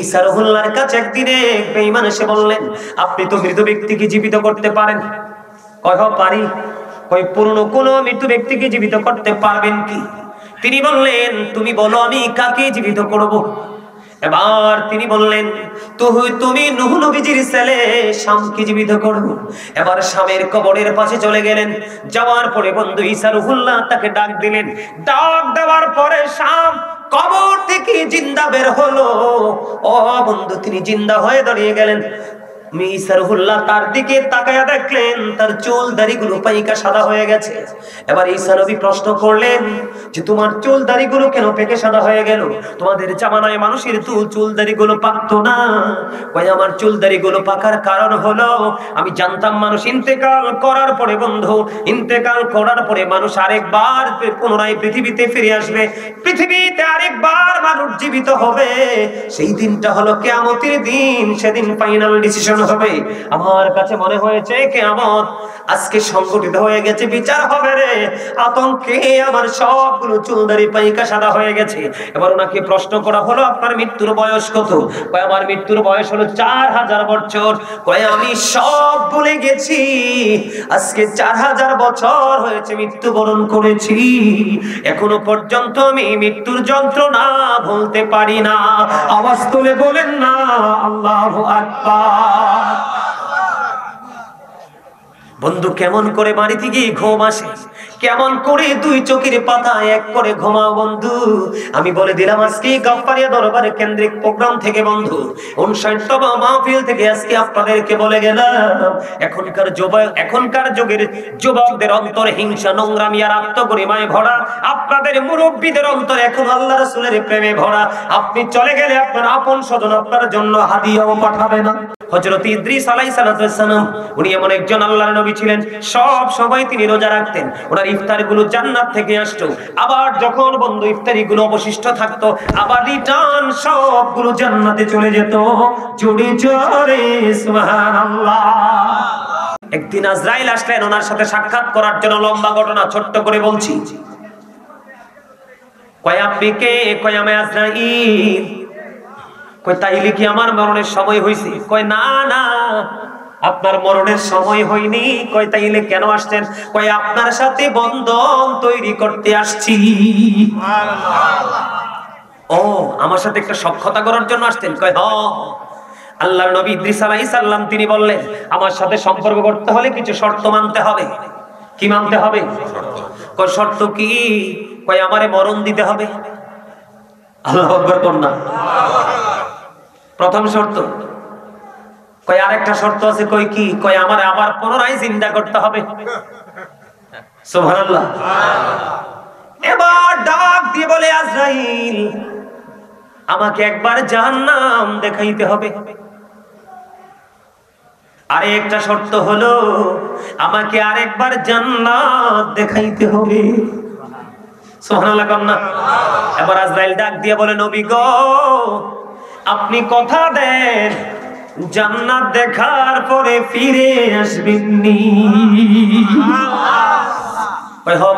ঈসা রুহুল্লাহর কাছে একদিন এক বেঈমান এসে বললেন, আপনি তো মৃত ব্যক্তিকে জীবিত করতে পারেন। কয় পারি। কয় পুরনো কোন মৃত ব্যক্তিকে জীবিত করতে পারবেন কি? তিনি বললেন, তুমি বলো আমি কাকে জীবিত করব? এবার তিনি বললেন, তুমি নূহ নবীজির ছেলে শামকে জীবিত করো। এবার শামের কবরের পাশে চলে গেলেন। যাওয়ার পরে বন্ধু ঈসা রুহুল্লাহ তাকে ডাক দিলেন। ডাক দেওয়ার পরে শাম কবর থেকে জিন্দা বের হলো। ও বন্ধু, তিনি জিন্দা হয়ে দাঁড়িয়ে গেলেন। ঈসা রুহুল্লাহ তার দিকে তাকায়া দেখলেন তার চুল দাড়িগুলো পাইকা সাদা হয়ে গেছে। এবার ঈসা নবী প্রশ্ন করলেন যে তোমার চুল দাড়িগুলো কেন পেকে সাদা হয়ে গেল? তোমাদের জামানায় মানুষের চুল দাড়িগুলো পাকতো না। কই আমার চুল দাড়িগুলো পাকার কারণ হলো আমি জানতাম মানুষ ইন্তেকাল করার পরে বন্ধু, ইন্তেকাল করার পরে মানুষ আরেকবার পুনরায় পৃথিবীতে ফিরে আসবে, পৃথিবীতে আরেকবার মানুষ জীবিত হবে। সেই দিনটা হলো কিয়ামতের দিন, সেদিন ফাইনাল ডিসিশন হবে। আমার কাছে মনে হয়েছে কিয়ামত আজকে সংগঠিত হয়ে গেছে, বিচার হবে রে। আতঙ্কে আমার সবগুলো চুলদারি পাইকা সাদা হয়ে গেছে। এবার ওনাকে প্রশ্ন করা হলো, আপনার মৃত্যুর বয়স কত? কয় আমার মৃত্যুর বয়স হলো 4000 বছর। কয় আমি সব ভুলে গেছি, আজকে 4000 বছর হয়েছে মৃত্যুবরণ করেছি, এখনো পর্যন্ত আমি মৃত্যুর যন্ত্রণা ভুলতে পারি না। আওয়াজ তুলে বলেন না আল্লাহু আকবার। বন্ধু, কেমন করে বাড়ি থেকে ঘুম আসে? কেমন করে দুই চোখের পাতা এক করে ঘুমাও বন্ধু? আমি বলে দিলাম আজকে গাফফারিয়া দরবারে কেন্দ্রিক প্রোগ্রাম থেকে বন্ধু 59তম মাহফিল থেকে আজকে আপনাদেরকে বলে গেলাম, এখনকার যুগের যুবকদের অন্তরে হিংসা, নোংরামি আর আত্মগরিমায় ভরা। আপনাদের মুরব্বীদের অন্তরে এখন আল্লাহ রাসূলের প্রেমে ভরা। আপনি চলে গেলে আপনার আপন স্বজন আপনার জন্য হাদিয়াও পাঠাবে না। হযরত ইদ্রিস আলাইহিস সালাম উনি এমন একজন আল্লাহর নবী ছিলেন, সব সময় তিনি রোজা রাখতেন। ওনার ইফতারগুলো জান্নাত থেকে আসতো। আবার যখন বন্ধু ইফতারিগুলো অবশিষ্ট থাকতো, আবার রিটার্ন সবগুলো জান্নাতে চলে যেত। জোরে জোরে সুবহানাল্লাহ। একদিন আজরাইল আসলেন ওনার সাথে সাক্ষাৎ করার জন্য। লম্বা ঘটনা, ছোট্ট করে বলছি। কয় আপনি কে? কয় আমি আজরাইল। কয় তাইলে কি আমার মরণের সময় হয়েছে? কয় না না, আপনার মরণের সময় হয়নি। কয় তাইলে কেন আসছেন? কয় আপনার সাথে বন্ধন তৈরি করতে আসছি। ও, আমার সাথে একটা সখ্যতা করার জন্য আসছেন? কয় হ্যাঁ। আল্লাহর নবী ইদ্রিস আলাইহিস সালাম তিনি বললেন, আমার সাথে সম্পর্ক করতে হলে কিছু শর্ত মানতে হবে। কি মানতে হবে? কয় শর্ত কি? কয় আমারে মরণ দিতে হবে। আল্লাহু আকবার কন্যা। প্রথম শর্ত। কয় আরেকটা শর্ত আছে। কই কি? কয় আমার আবার পুনরায় জিন্দা করতে হবে। সুবহানাল্লাহ। এবার ডাক দিয়ে বলে আজরাইল, আমাকে একবার জাহান্নাম দেখাইতে হবে। আরে একটা শর্ত হলো আমাকে আরেকবার জান্নাত দেখাইতে হবে। সুবহানাল্লাহ কন্যা। এবার আজরাইল ডাক দিয়ে বলে, নবী গো, আপনি কথা দেন জান্নাত দেখার পরে ফিরে আসবেননি?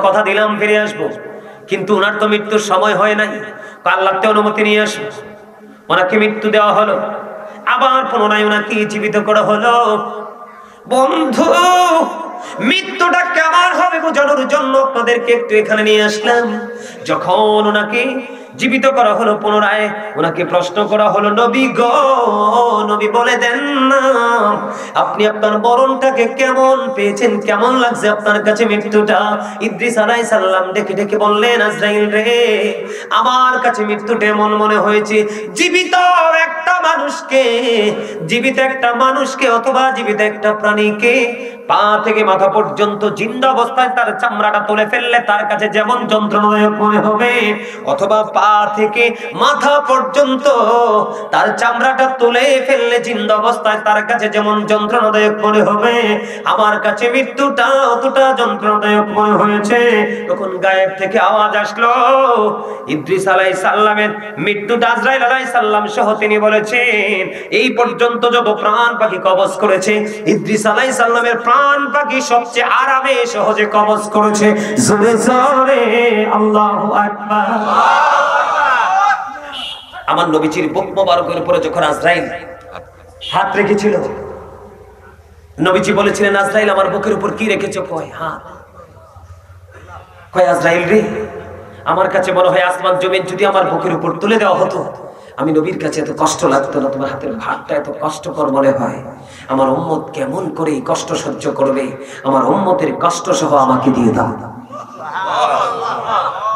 কথা দিলাম ফিরে আসবো, কিন্তু ওনার তো মৃত্যুর সময় হয় নাই। আল্লাহতে অনুমতি নিয়ে আসবো। ওনাকে মৃত্যু দেওয়া হলো, আবার পুনরায় ওনাকে জীবিত করা হলো। বন্ধু, মৃত্যুটা কেমন হবে বোঝানোর জন্য আপনাদেরকে একটু এখানে নিয়ে আসলাম। যখন ওনাকে জীবিত করা হলো, পুনরায় ওনাকে প্রশ্ন করা হলো, নবী গো, নবী বলে দেন না আপনি আপনার মরণটাকে কেমন পেয়েছেন, কেমন লাগছে আপনার কাছে মৃত্যুটা? ইদ্রিস আলাইহিস সালাম ডেকে ডেকে বললেন, আজরাইল রে, আমার কাছে মৃত্যুটা এমন মনে হয়েছে জীবিত একটা মানুষকে অথবা জীবিত একটা প্রাণীকে পা থেকে মাথা পর্যন্ত জিন্দা অবস্থায় তার চামড়াটা তুলে ফেললে তার কাছে যেমন যন্ত্রণাদায়ক মনে হবে, অথবা পা থেকে মাথা পর্যন্ত তার চামড়াটা তুলে ফেললে জিন্দা অবস্থায় তার কাছে যেমন যন্ত্রণাদায়ক মনে হবে, আমার কাছে মৃত্যুটা অতটা যন্ত্রণাদায়ক মনে হয়েছে। তখন গায়েব থেকে আওয়াজ আসলো, ইদ্রিস আলাইহিস সালামের মৃত্যুটা আজরাইল আলাইহিস সালাম সহ তিনি বলেছেন, এই পর্যন্ত যত প্রাণ পাখি কবজ করেছে, ইদ্রিস আলাইহিস সালামের প্রাণ পাখি সবচেয়ে আরামে সহজে কবজ করেছে। জোরে জোরে আল্লাহু আকবার। আমার নবীজির বুক মোবারকের উপরে যখন আজরাইল হাত রেখেছিল, নবীজি বলেছিলেন, আজরাইল আমার বুকের উপর কি রেখেছো? কয় হাত। কয় আজরাইল রে, আমার কাছে মনে হয় আসমান জমিন যদি আমার বুকের উপর তুলে দেওয়া হতো, আমি নবীর কাছে এত কষ্ট লাগতো না। তোমার হাতের ভাতটা এত কষ্টকর মনে হয়। আমার উম্মত কেমন করে এই কষ্ট সহ্য করবে? আমার উম্মতের কষ্ট সহ আমাকে দিয়ে দাও।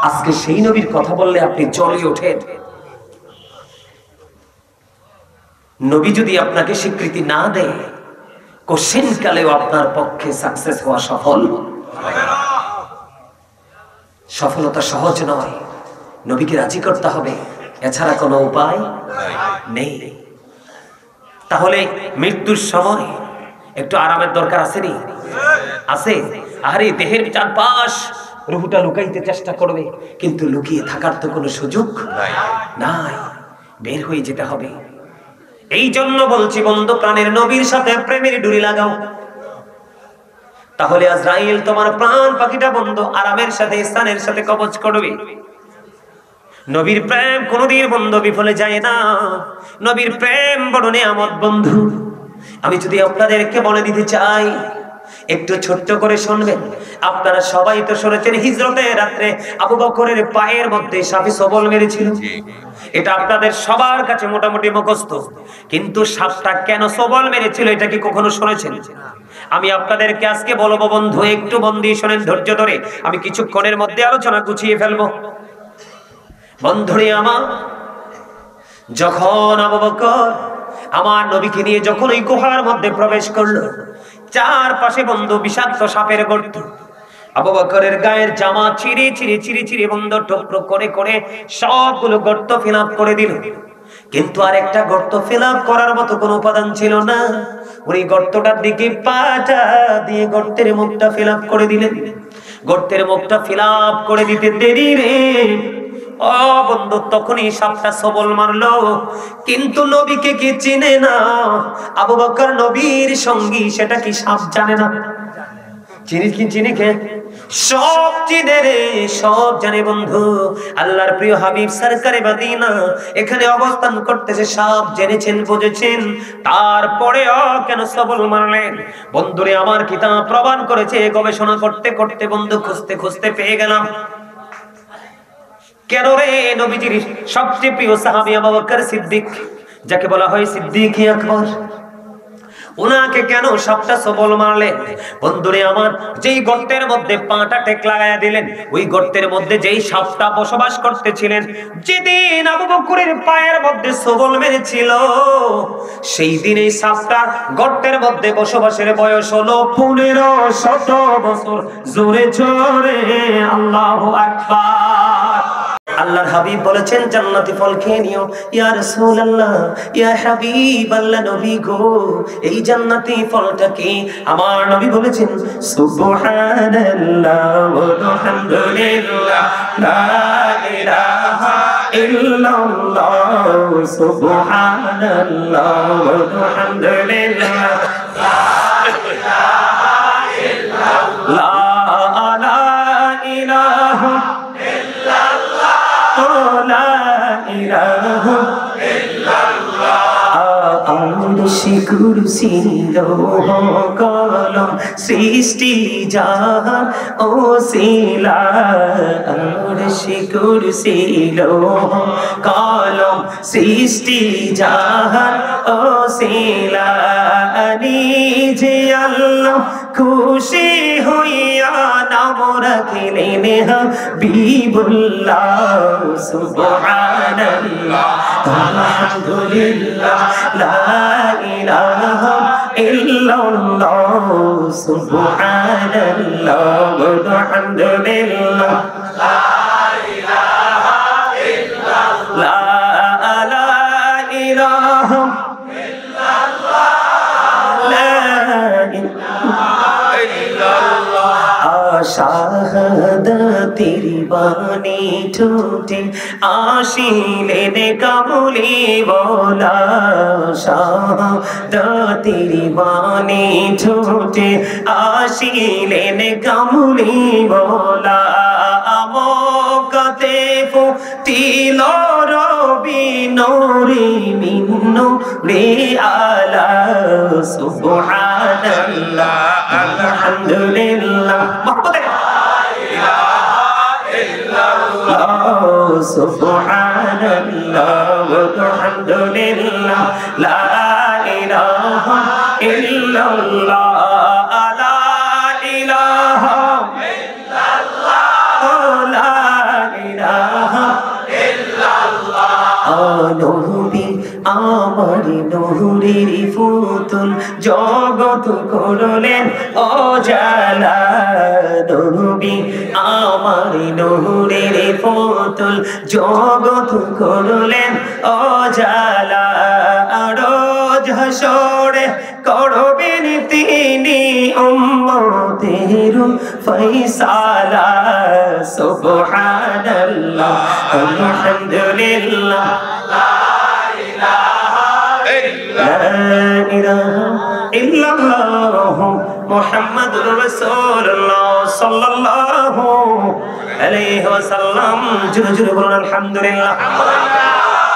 আজকে সেই নবীর কথা বললে আপনি জ্বলে ওঠেন। নবী যদি আপনাকে স্বীকৃতি না দেয়, কোশ্চেন কালেও আপনার পক্ষে সাকসেস হওয়া সফলতা সহজ নয়। নবীকে রাজি করতে হবে, এছাড়া কোনো উপায় নেই। তাহলে মৃত্যুর সময় একটু আরামের দরকার আসেনি? আছে। আরে দেহের চারপাশ রুহুটা লুকাইতে চেষ্টা করবে, কিন্তু লুকিয়ে থাকার তো কোনো সুযোগ নাই, বের হয়ে যেতে হবে। এই জন্য বলছি বন্ধু, প্রাণের নবীর সাথে প্রেমের ডুরি লাগাও। তাহলে আজরাইল তোমার প্রাণ পাখিটা বন্ধু আরামের সাথে স্থানের সাথে কবজ করবে। নবীর প্রেম কোনদিন বন্ধু বিফলে যায় না। নবীর প্রেম বড় নিয়ামত বন্ধু। আমি যদি আপনাদেরকে বলে দিতে চাই, একটু ছোট্ট করে শুনবেন। আপনারা সবাই তো শুনেছেন হিজরতের রাত্রে আবু বকরের পায়ের মধ্যে সাপে সবল মেরেছিল। এটা আপনাদের সবার কাছে মোটামুটি মুখস্থ, কিন্তু সাপটা কেন সবল মেরেছিল এটা কি কখনো শুনেছেন? আমি আপনাদেরকে আজকে বলবো বন্ধু, একটু মন দিয়ে শোনেন, ধৈর্য ধরে। আমি কিছুক্ষণের মধ্যে আলোচনা গুছিয়ে ফেলবো। বন্ধুরে আমার, যখন আবু বকর আমার নবীকে নিয়ে যখন ওই গুহার মধ্যে প্রবেশ করলো, চারপাশে বন্ধু বিষাক্ত সাপের গর্ত। আবু বকরের গায়ের জামা ছিঁড়ে বন্ধ টুকরো করে করে সবগুলো গর্ত ফিল আপ করে দিল। কিন্তু আর একটা গর্ত ফিল আপ করার মতো কোনো উপাদান ছিল না। উনি গর্তটার দিকে পাটা দিয়ে গর্তের মুখটা ফিল আপ করে দিলেন। গর্তের মুখটা ফিল আপ করে দিতে দেরি রে ও বন্ধু, তখনই সাপটা সবল মারলো। কিন্তু নবীকে কি চিনে না? আবু বকর নবীর সঙ্গী, সেটা কি সাপ জানে না? চিনি কে? সব চিনে রে, সব জানে বন্ধু। আল্লাহর প্রিয় হাবিব সরকারে মদিনা এখানে অবস্থান করতেছে, সব জেনেছেন বুঝেছেন, তারপরেও কেন সবল মারলেন? বন্ধুরে আমার কিতাব প্রমাণ করেছে। গবেষণা করতে করতে বন্ধু খুঁজতে খুঁজতে পেয়ে গেলাম। কেন রে? নবীজির সবচেয়ে প্রিয় সাহাবী আবু বকর সিদ্দিক, যাকে বলা হয় সিদ্দিক আকবর, উনাকে কেন সাপটা সবল মারলেন? বন্ধুরে আমার, যেই গর্তের মধ্যে পাটা টেক লাগায়া দিলেন, ওই গর্তের মধ্যে যেই সাপটা বসবাস করতেছিলেন, যেদিন আবু বকরের পায়ের মধ্যে সবল মেরেছিল, সেই দিন এই সাপটা গর্তের মধ্যে বসবাসের বয়স হলো 1500 বছর। জোরে জোরে আল্লাহু আকবার। আল্লাহর হাবিব বলেছেন, জান্নাতি ফল খেয়ে নিও। ইয়া রাসূলুল্লাহ, ইয়া হাবিবাল্লাহ, নবী গো, এই জান্নাতি ফলটা কি? আমার নবী বলেছেন, সুবহানাল্লাহ ওয়া হামদুলিল্লাহ, লা ইলাহা ইল্লাল্লাহ, সুবহানাল্লাহ ওয়া হামদুলিল্লাহ, লা ইলাহা ইল্লাল্লাহ, লা ইলাহা কুরসি লৌহ কলম সৃষ্টি জাহান ও শিলা। আরশি কুরসি লৌহ কলম সৃষ্টি জাহান ও শিলা। নিজে আল্লাহ খুশি হইয়া নাম রাখিলেন হাবিবুল্লাহ। সুবহানাল্লাহ, আলহামদুলিল্লাহ, লা ইলাহা ইল্লাল্লাহ, সুবহানাল্লাহ ওয়া হামদুলিল্লাহ, লা ইলাহা ইল্লাল্লাহ, লা ইলাহা শাহাদাতের বাণী ঠোঁটে আসিলেন কামলিওয়ালা। শাহাদাতের বাণী ঠোঁটে আসিলেন কামলিওয়ালা। মক্কাতে ফুটিল রবি নূরি মিন নূরি আলা সুবহানাল্লাহ আলহামদুলিল্লাহ মহব্বতে সুবহানাল্লাহ ওয়ালহামদুলিল্লাহ লা ইলাহা ইল্লাল্লাহ লা ইলাহা ইল্লাল্লাহ লা ইলাহা ইল্লাল্লাহ নবী আমার নূরের ফুতুল জগৎ করলেন উজালা নবী আমার নূরের ফুতুল জগৎ করলেন উজালা রোজ হাসরে করবেন তিনি উম্মতের ফয়সালা সুবহানাল্লাহ আলহামদুলিল্লাহ লা ইলাহা ইল্লাল্লাহ মুহাম্মাদুর রাসূলুল্লাহ সাল্লাল্লাহু আলাইহি ওয়াসাল্লাম জোরে জোরে বলুন আলহামদুলিল্লাহ।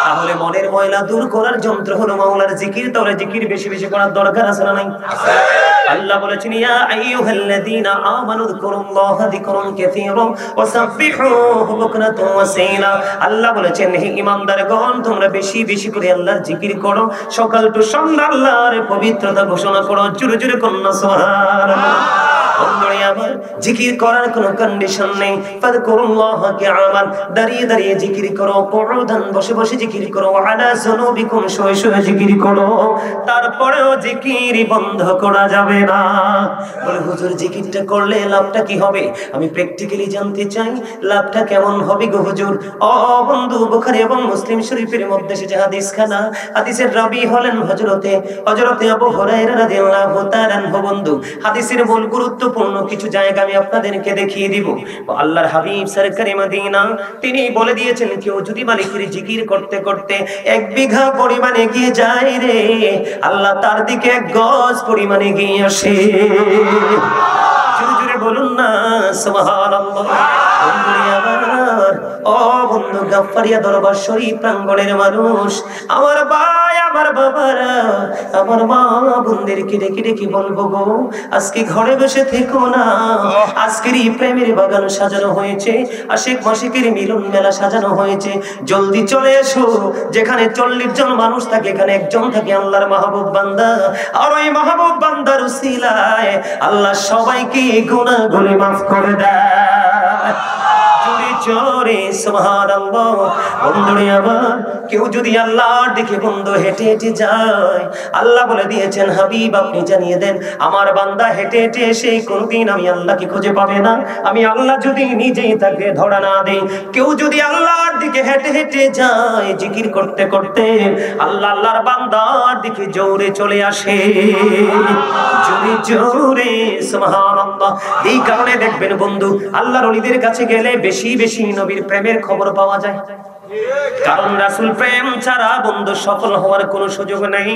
তাহলে মনের ময়লা দূর করার যন্ত্র হলো মাওলার জিকির। তাহলে জিকির বেশি বেশি করার দরকার আছে না নাই? আল্লাহ বলেছেন ইয়া আইয়ুহাল্লাযীনা আমানু যিকুরুল্লাহা যিকরান কাসীরা ওয়া সাব্বিহুহু বুকরাতান ওয়া আসীলা। আল্লাহ বলেছেন হে ঈমানদারগণ তোমরা বেশি বেশি করে আল্লাহর জিকির করো, সকাল টু সন্ধ্যা আল্লাহর পবিত্রতা ঘোষণা করো। জোরে জোরে কন্না সুবহানাল্লাহ। জিকির করার কোনো কন্ডিশন নেই। ফাযকুরুল্লাহা কিয়ামান দাঁড়িয়ে দাঁড়িয়ে জিকির করো, কুউদান বসে বসে জিকির করো, আলা যুনুবিকুম শুয়ে শুয়ে জিকির করো। তারপরেও জিকির বন্ধ করা যাবে না। বলে হুজুর জিকিরটা করলে লাভটা কি হবে? আমি প্র্যাকটিক্যালি জানতে চাই লাভটা কেমন হবে গো হুজুর। ও বন্ধু, বুখারী এবং মুসলিম শরীফের মধ্যে সে হাদিস খানা, হাদিসের রাবী হলেন হযরতে আবু হুরায়রা রাদিয়াল্লাহু তাআলা আনহু। বন্ধু, হাদিসের মূল গুরুত্বপূর্ণ কিছু জায়গা আমি আপনাদেরকে দেখিয়ে দিব। আল্লাহর হাবিব সরকারে মদিনা তিনি বলে দিয়েছেন কেউ যদি মালিকের জিকির করতে করতে 1 বিঘা পরিমাণে এগিয়ে যায় রে, আল্লাহ তার দিকে 1 গজ পরিমাণে এগিয়ে আসে। জোরে জোরে বলুন না সুবহানাল্লাহ। ও বন্ধু, গাফফারিয়া দরবার শরীফ প্রাঙ্গণের মানুষ, আমার ভাই আমার বাবারা, আমার মা বোনদেরকে ডেকে ডেকে বলবো গো, আজকে ঘরে বসে থেকো না। আজকের এই প্রেমের বাগান সাজানো হয়েছে, আশিক মাশিকের মিলন মেলা সাজানো হয়েছে। জলদি চলে এসো। যেখানে 40 জন মানুষ থাকে এখানে 1 জন থাকে আল্লাহর মাহবুব বান্দা। আর ওই মাহবুব বান্দার উসিলায় আল্লাহ সবাইকে গুনাহগুলি মাফ করে দেয়। জোরে সুবহানাল্লাহ। বন্ধুরে আমার, কেউ যদি আল্লাহর দিকে বন্ধু হেঁটে হেঁটে যায়, আল্লাহ বলে দিয়েছেন হাবিব আপনি জানিয়ে দেন আমার বান্দা হেঁটে হেঁটে এসে কোনদিন আমি আল্লাহকে খুঁজে পাবে না, আমি আল্লাহ যদি নিজেই তাকে ধরা না দেই। কেউ যদি আল্লাহর দিকে হেঁটে হেঁটে যায় জিকির করতে করতে, আল্লাহ আল্লাহর বান্দার দিকে জোরে চলে আসে। জোরে জোরে সুবহানাল্লাহ। এই কারণে দেখবেন বন্ধু, আল্লাহর ওলিদের কাছে গেলে বেশি বেশি নবীর প্রেমের খবর পাওয়া যায়। কারণ রাসূল প্রেম ছাড়া বন্ধু সফল হওয়ার কোনো সুযোগ নেই।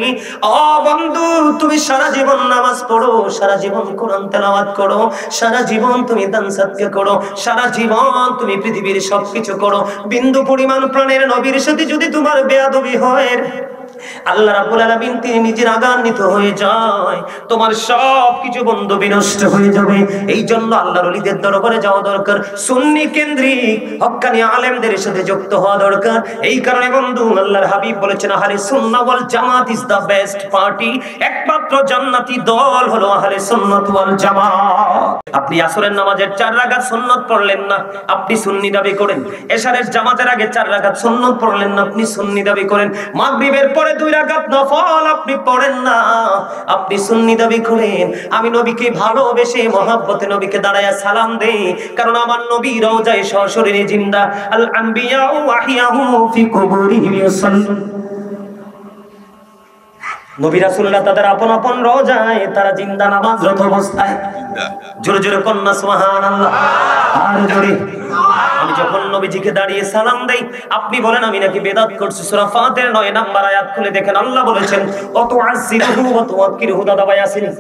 ও বন্ধু, তুমি সারা জীবন নামাজ পড়ো, সারা জীবন কোরআন তেলাওয়াত করো, সারা জীবন তুমি দান সাদকা করো, সারা জীবন তুমি পৃথিবীর সবকিছু করো, বিন্দু পরিমাণ প্রাণের নবীর সাথে যদি তোমার বেয়াদবি হয়, আল্লাহ রাব্বুল আলামিন তিনি নিজে রাগান্বিত হয়ে যায়, তোমার সবকিছু বন্ধু বিনষ্ট হয়ে যাবে। এই জন্য আল্লাহর ওলিদের দরবারে যাওয়া দরকার, সুন্নি কেন্দ্রিক হক্কানি আলেমদের সাথে যুক্ত হওয়া দরকার। এই কারণে বন্ধু আল্লাহর হাবিব বলেছেন আহলে সুন্নাহ ওয়াল জামাত ইজ দা বেস্ট পার্টি। একমাত্র জান্নাতি দল হলো আহলে সুন্নাত ওয়াল জামাত। আপনি আসরের নামাজের 4 রাকাত সুন্নাত পড়লেন না, আপনি সুন্নি দাবি করেন। এশারের জামাতের আগে 4 রাকাত সুন্নাত পড়লেন না, আপনি সুন্নি দাবি করেন। মাগরিবের পরে 2 রাকাত নফল আপনি পড়েন না, আপনি সুন্নি দাবি করেন। আমি নবীকে ভালোবেসে মহব্বতে নবীকে দাঁড়ায়া সালাম দেই, কারণ আমার নবী রওজায়ে সশরীরে জিন্দা। আল আম্বিয়া ওয়াহিয়াহু ফি কুবুরিহিম ইউসাল্লুন। নবী রাসূলুল্লাহ তাদের আপন আপন রওজায় তারা জিন্দা নামাজরত অবস্থায়। জোরে জোরে কন্না সুবহানাল্লাহ। আর জোরে। আমি যখন নবীজিকে দাঁড়িয়ে সালাম দেই, আপনি বলেন আমি নাকি বেদাত করছি। সূরা ফাতির 9 নম্বর আয়াত খুলে দেখেন, আল্লাহ বলেছেন অত আজিরহু ওয়া তুওয়াক্কিরহু। দাদা ভাই আসেনি?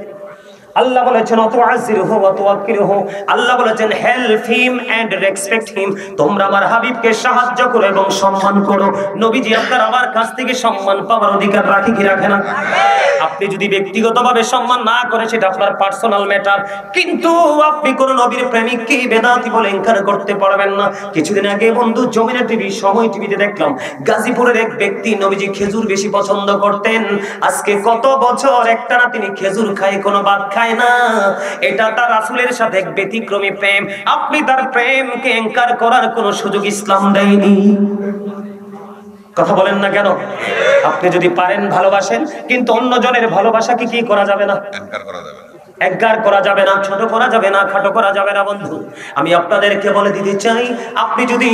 আল্লাহ বলেছেন অতুআযিরহু ওয়া তুওয়াক্কিরহু, আল্লাহ বলেছেন help him and respect him, তোমরা আমার হাবিবকে সাহায্য করো এবং সম্মান করো। নবীজি আপনার আমার কাছ থেকে সম্মান পাওয়ার অধিকার রাখে কি রাখে না? আপনি যদি ব্যক্তিগতভাবে সম্মান না করে সেটা আপনার পার্সোনাল ম্যাটার, কিন্তু আপনি কোন নবীর প্রেমিককে বেদাতি বলে ইনকার করতে পারবেন না। কিছুদিন আগে বন্ধু জমিনা টিভি, সময় টিভিতে দেখলাম গাজীপুরের এক ব্যক্তি নবীজি খেজুর বেশি পছন্দ করতেন। আজকে কত বছর একটানা তিনি খেজুর খায়, কোনো ভাত খায় না। এটা তার রাসূলের সাথে এক ব্যতিক্রমী প্রেম। আপনি তার প্রেমকে ইনকার করার কোনো সুযোগ ইসলাম দেয়নি। কথা বলেন না কেন? আপনি যদি পারেন ভালোবাসেন, কিন্তু অন্যজনের ভালোবাসাকে কি করা যাবে না? ইনকার করা যাবে না, একগার করা যাবে না, ছোট করা যাবে না, খাটো করা যাবে না। বন্ধু আমি আপনাদেরকে বলে দিতে চাই, আপনি যদি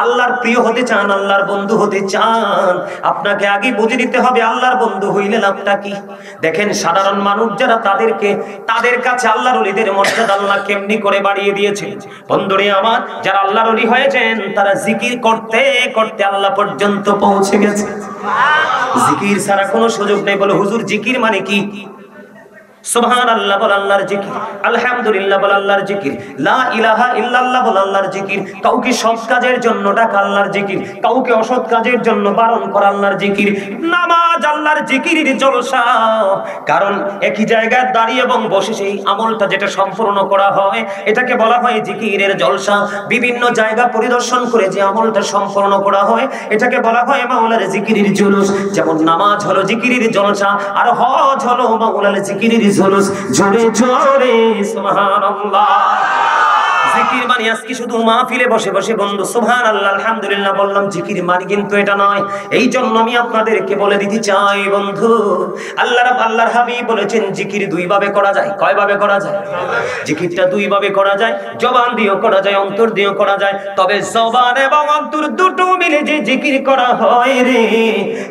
আল্লাহর প্রিয় হতে চান, আল্লাহর বন্ধু হতে চান, আপনাকে আগে বুঝে নিতে হবে আল্লাহর বন্ধু হইলে লাভটা কি। দেখেন সাধারণ মানুষ যারা, তাদের কাছে আল্লাহর ওলিদের মর্যাদা আল্লাহ কেমনি করে বাড়িয়ে দিয়েছে। বন্ধুরে আমার, যারা আল্লাহর ওলি হয়েছেন তারা জিকির করতে করতে আল্লাহ পর্যন্ত পৌঁছে গেছে। জিকির ছাড়া কোনো সুযোগ নেই। বলে হুজুর জিকির মানে কি? সুবহানাল্লাহ বল আল্লাহর জিকির, আলহামদুলিল্লাহ বল আল্লাহর জিকির, লা ইলাহা ইল্লাল্লাহ বল আল্লাহর জিকির। কাউকে সৎ কাজের জন্য ডাকা আল্লাহর জিকির, কাউকে অসৎ কাজের জন্য বারণ করা আল্লাহর জিকির। নামাজ আল্লাহর জিকিরের জলসা। কারণ একই জায়গায় দাঁড়িয়ে এবং বসে সেই আমলটা যেটা সম্পূর্ণ করা হয়, এটাকে বলা হয় জিকিরের জলসা। বিভিন্ন জায়গা পরিদর্শন করে যে আমলটা সম্পূর্ণ করা হয়, এটাকে বলা হয় মাওলার জিকিরের জুলুস। যেমন নামাজ হলো জিকিরের জলসা, আর হজ হলো মাওলার জিকিরের জুলুস। জোরে জোরে সুবহানাল্লাহ। জিকির মানে আজকে শুধু মাহফিলে বসে বসে বন্ধু সুবহানাল্লাহ আলহামদুলিল্লাহ বললাম, জিকির মানে কিন্তু এটা নয়। এই জন্য আমি আপনাদেরকে বলে দিতে চাই বন্ধু, আল্লাহর হাবিব বলেছেন জিকির দুই ভাবে করা যায়। কয় ভাবে করা যায়? জিকিরটা দুই ভাবে করা যায়, জবান দিয়েও করা যায়, অন্তর দিয়েও করা যায়। তবে জবান এবং অন্তর দুটো মিলে যে জিকির করা হয় রে,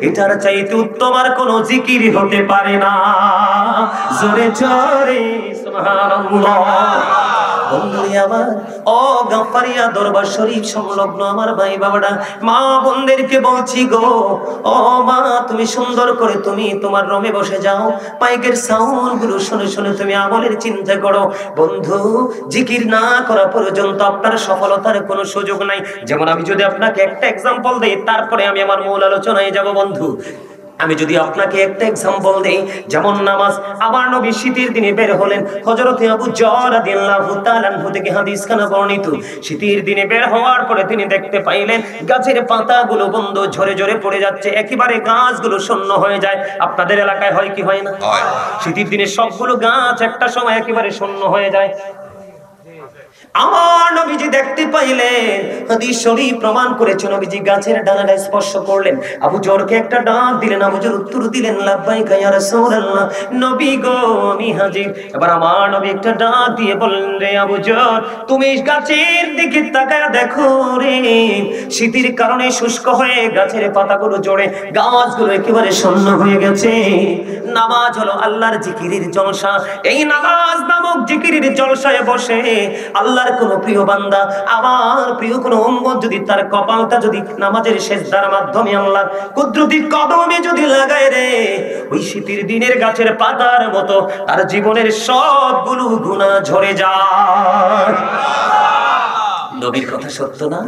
এটার চাইতে উত্তম আর কোনো জিকির হতে পারে না। জোরে জোরে সুবহানাল্লাহ। বন্ধুরে আমার, ও গাফারিয়া দরবার শরীফ সংলগ্ন আমার ভাই বাবারা, মা বোনদেরকে বলছি গো, ও মা তুমি সুন্দর করে তুমি তোমার রুমে বসে যাও, মাইকের সাউন্ড গুলো শুনে শুনে তুমি আমলের চিন্তা করো। বন্ধু জিকির না করা পর্যন্ত আপনার সফলতার কোনো সুযোগ নাই। যেমন আমি যদি আপনাকে একটা এক্সাম্পল দেই, তারপরে আমি আমার মূল আলোচনায় যাব। বন্ধু আমি যদি আপনাকে একটা এক্সাম্পল দেই, যেমন নামাজ। আমার নবী শীতের দিনে বের হলেন, হযরত আবু যর রাদিয়াল্লাহু তাআলা আনহু থেকে হাদিস খানা বর্ণিত। শীতের দিনে বের হওয়ার পরে তিনি দেখতে পাইলেন গাছের পাতাগুলো বন্ধ ঝরে ঝরে পড়ে যাচ্ছে, একেবারে গাছগুলো শূন্য হয়ে যায়। আপনাদের এলাকায় হয় কি হয় না? শীতের দিনে সবগুলো গাছ একটা সময় একেবারে শূন্য হয়ে যায়। আমার নবীজি দেখতে পাইলেন, হাদিস শরীফ প্রমাণ করেছে, নবীজি গাছের ডানাটা স্পর্শ করলেন, আবু জরকে একটা ডাক দিলেন, আবু জর উত্তর দিলেন লাব্বাইকা ইয়া রাসূলুল্লাহ, নবী গো আমি হাজির। এবার আমার নবী একটা ডাক দিয়ে বললেন, রে আবু জর তুমি গাছের দিকে তাকায় দেখো রে, শীতের কারণে শুষ্ক হয়ে গাছের পাতাগুলো ঝরে গাছগুলো একেবারে শূন্য হয়ে গেছে। নামাজ হলো আল্লাহর জিকিরের জলসা। এই নামাজ নামক জিকিরের জলসায় বসে আল্লাহর কোন প্রিয় বান্দা, আমার প্রিয় কোন উম্মত যদি তার কপালটা যদি নামাজের সিজদার মাধ্যমে আল্লাহর কুদরতি কদমে যদি লাগায় রে, ওই শীতের দিনের গাছের পাতার মতো তার জীবনের সবগুলো গুনাহ ঝরে যায়। নবীর কথা সত্য না?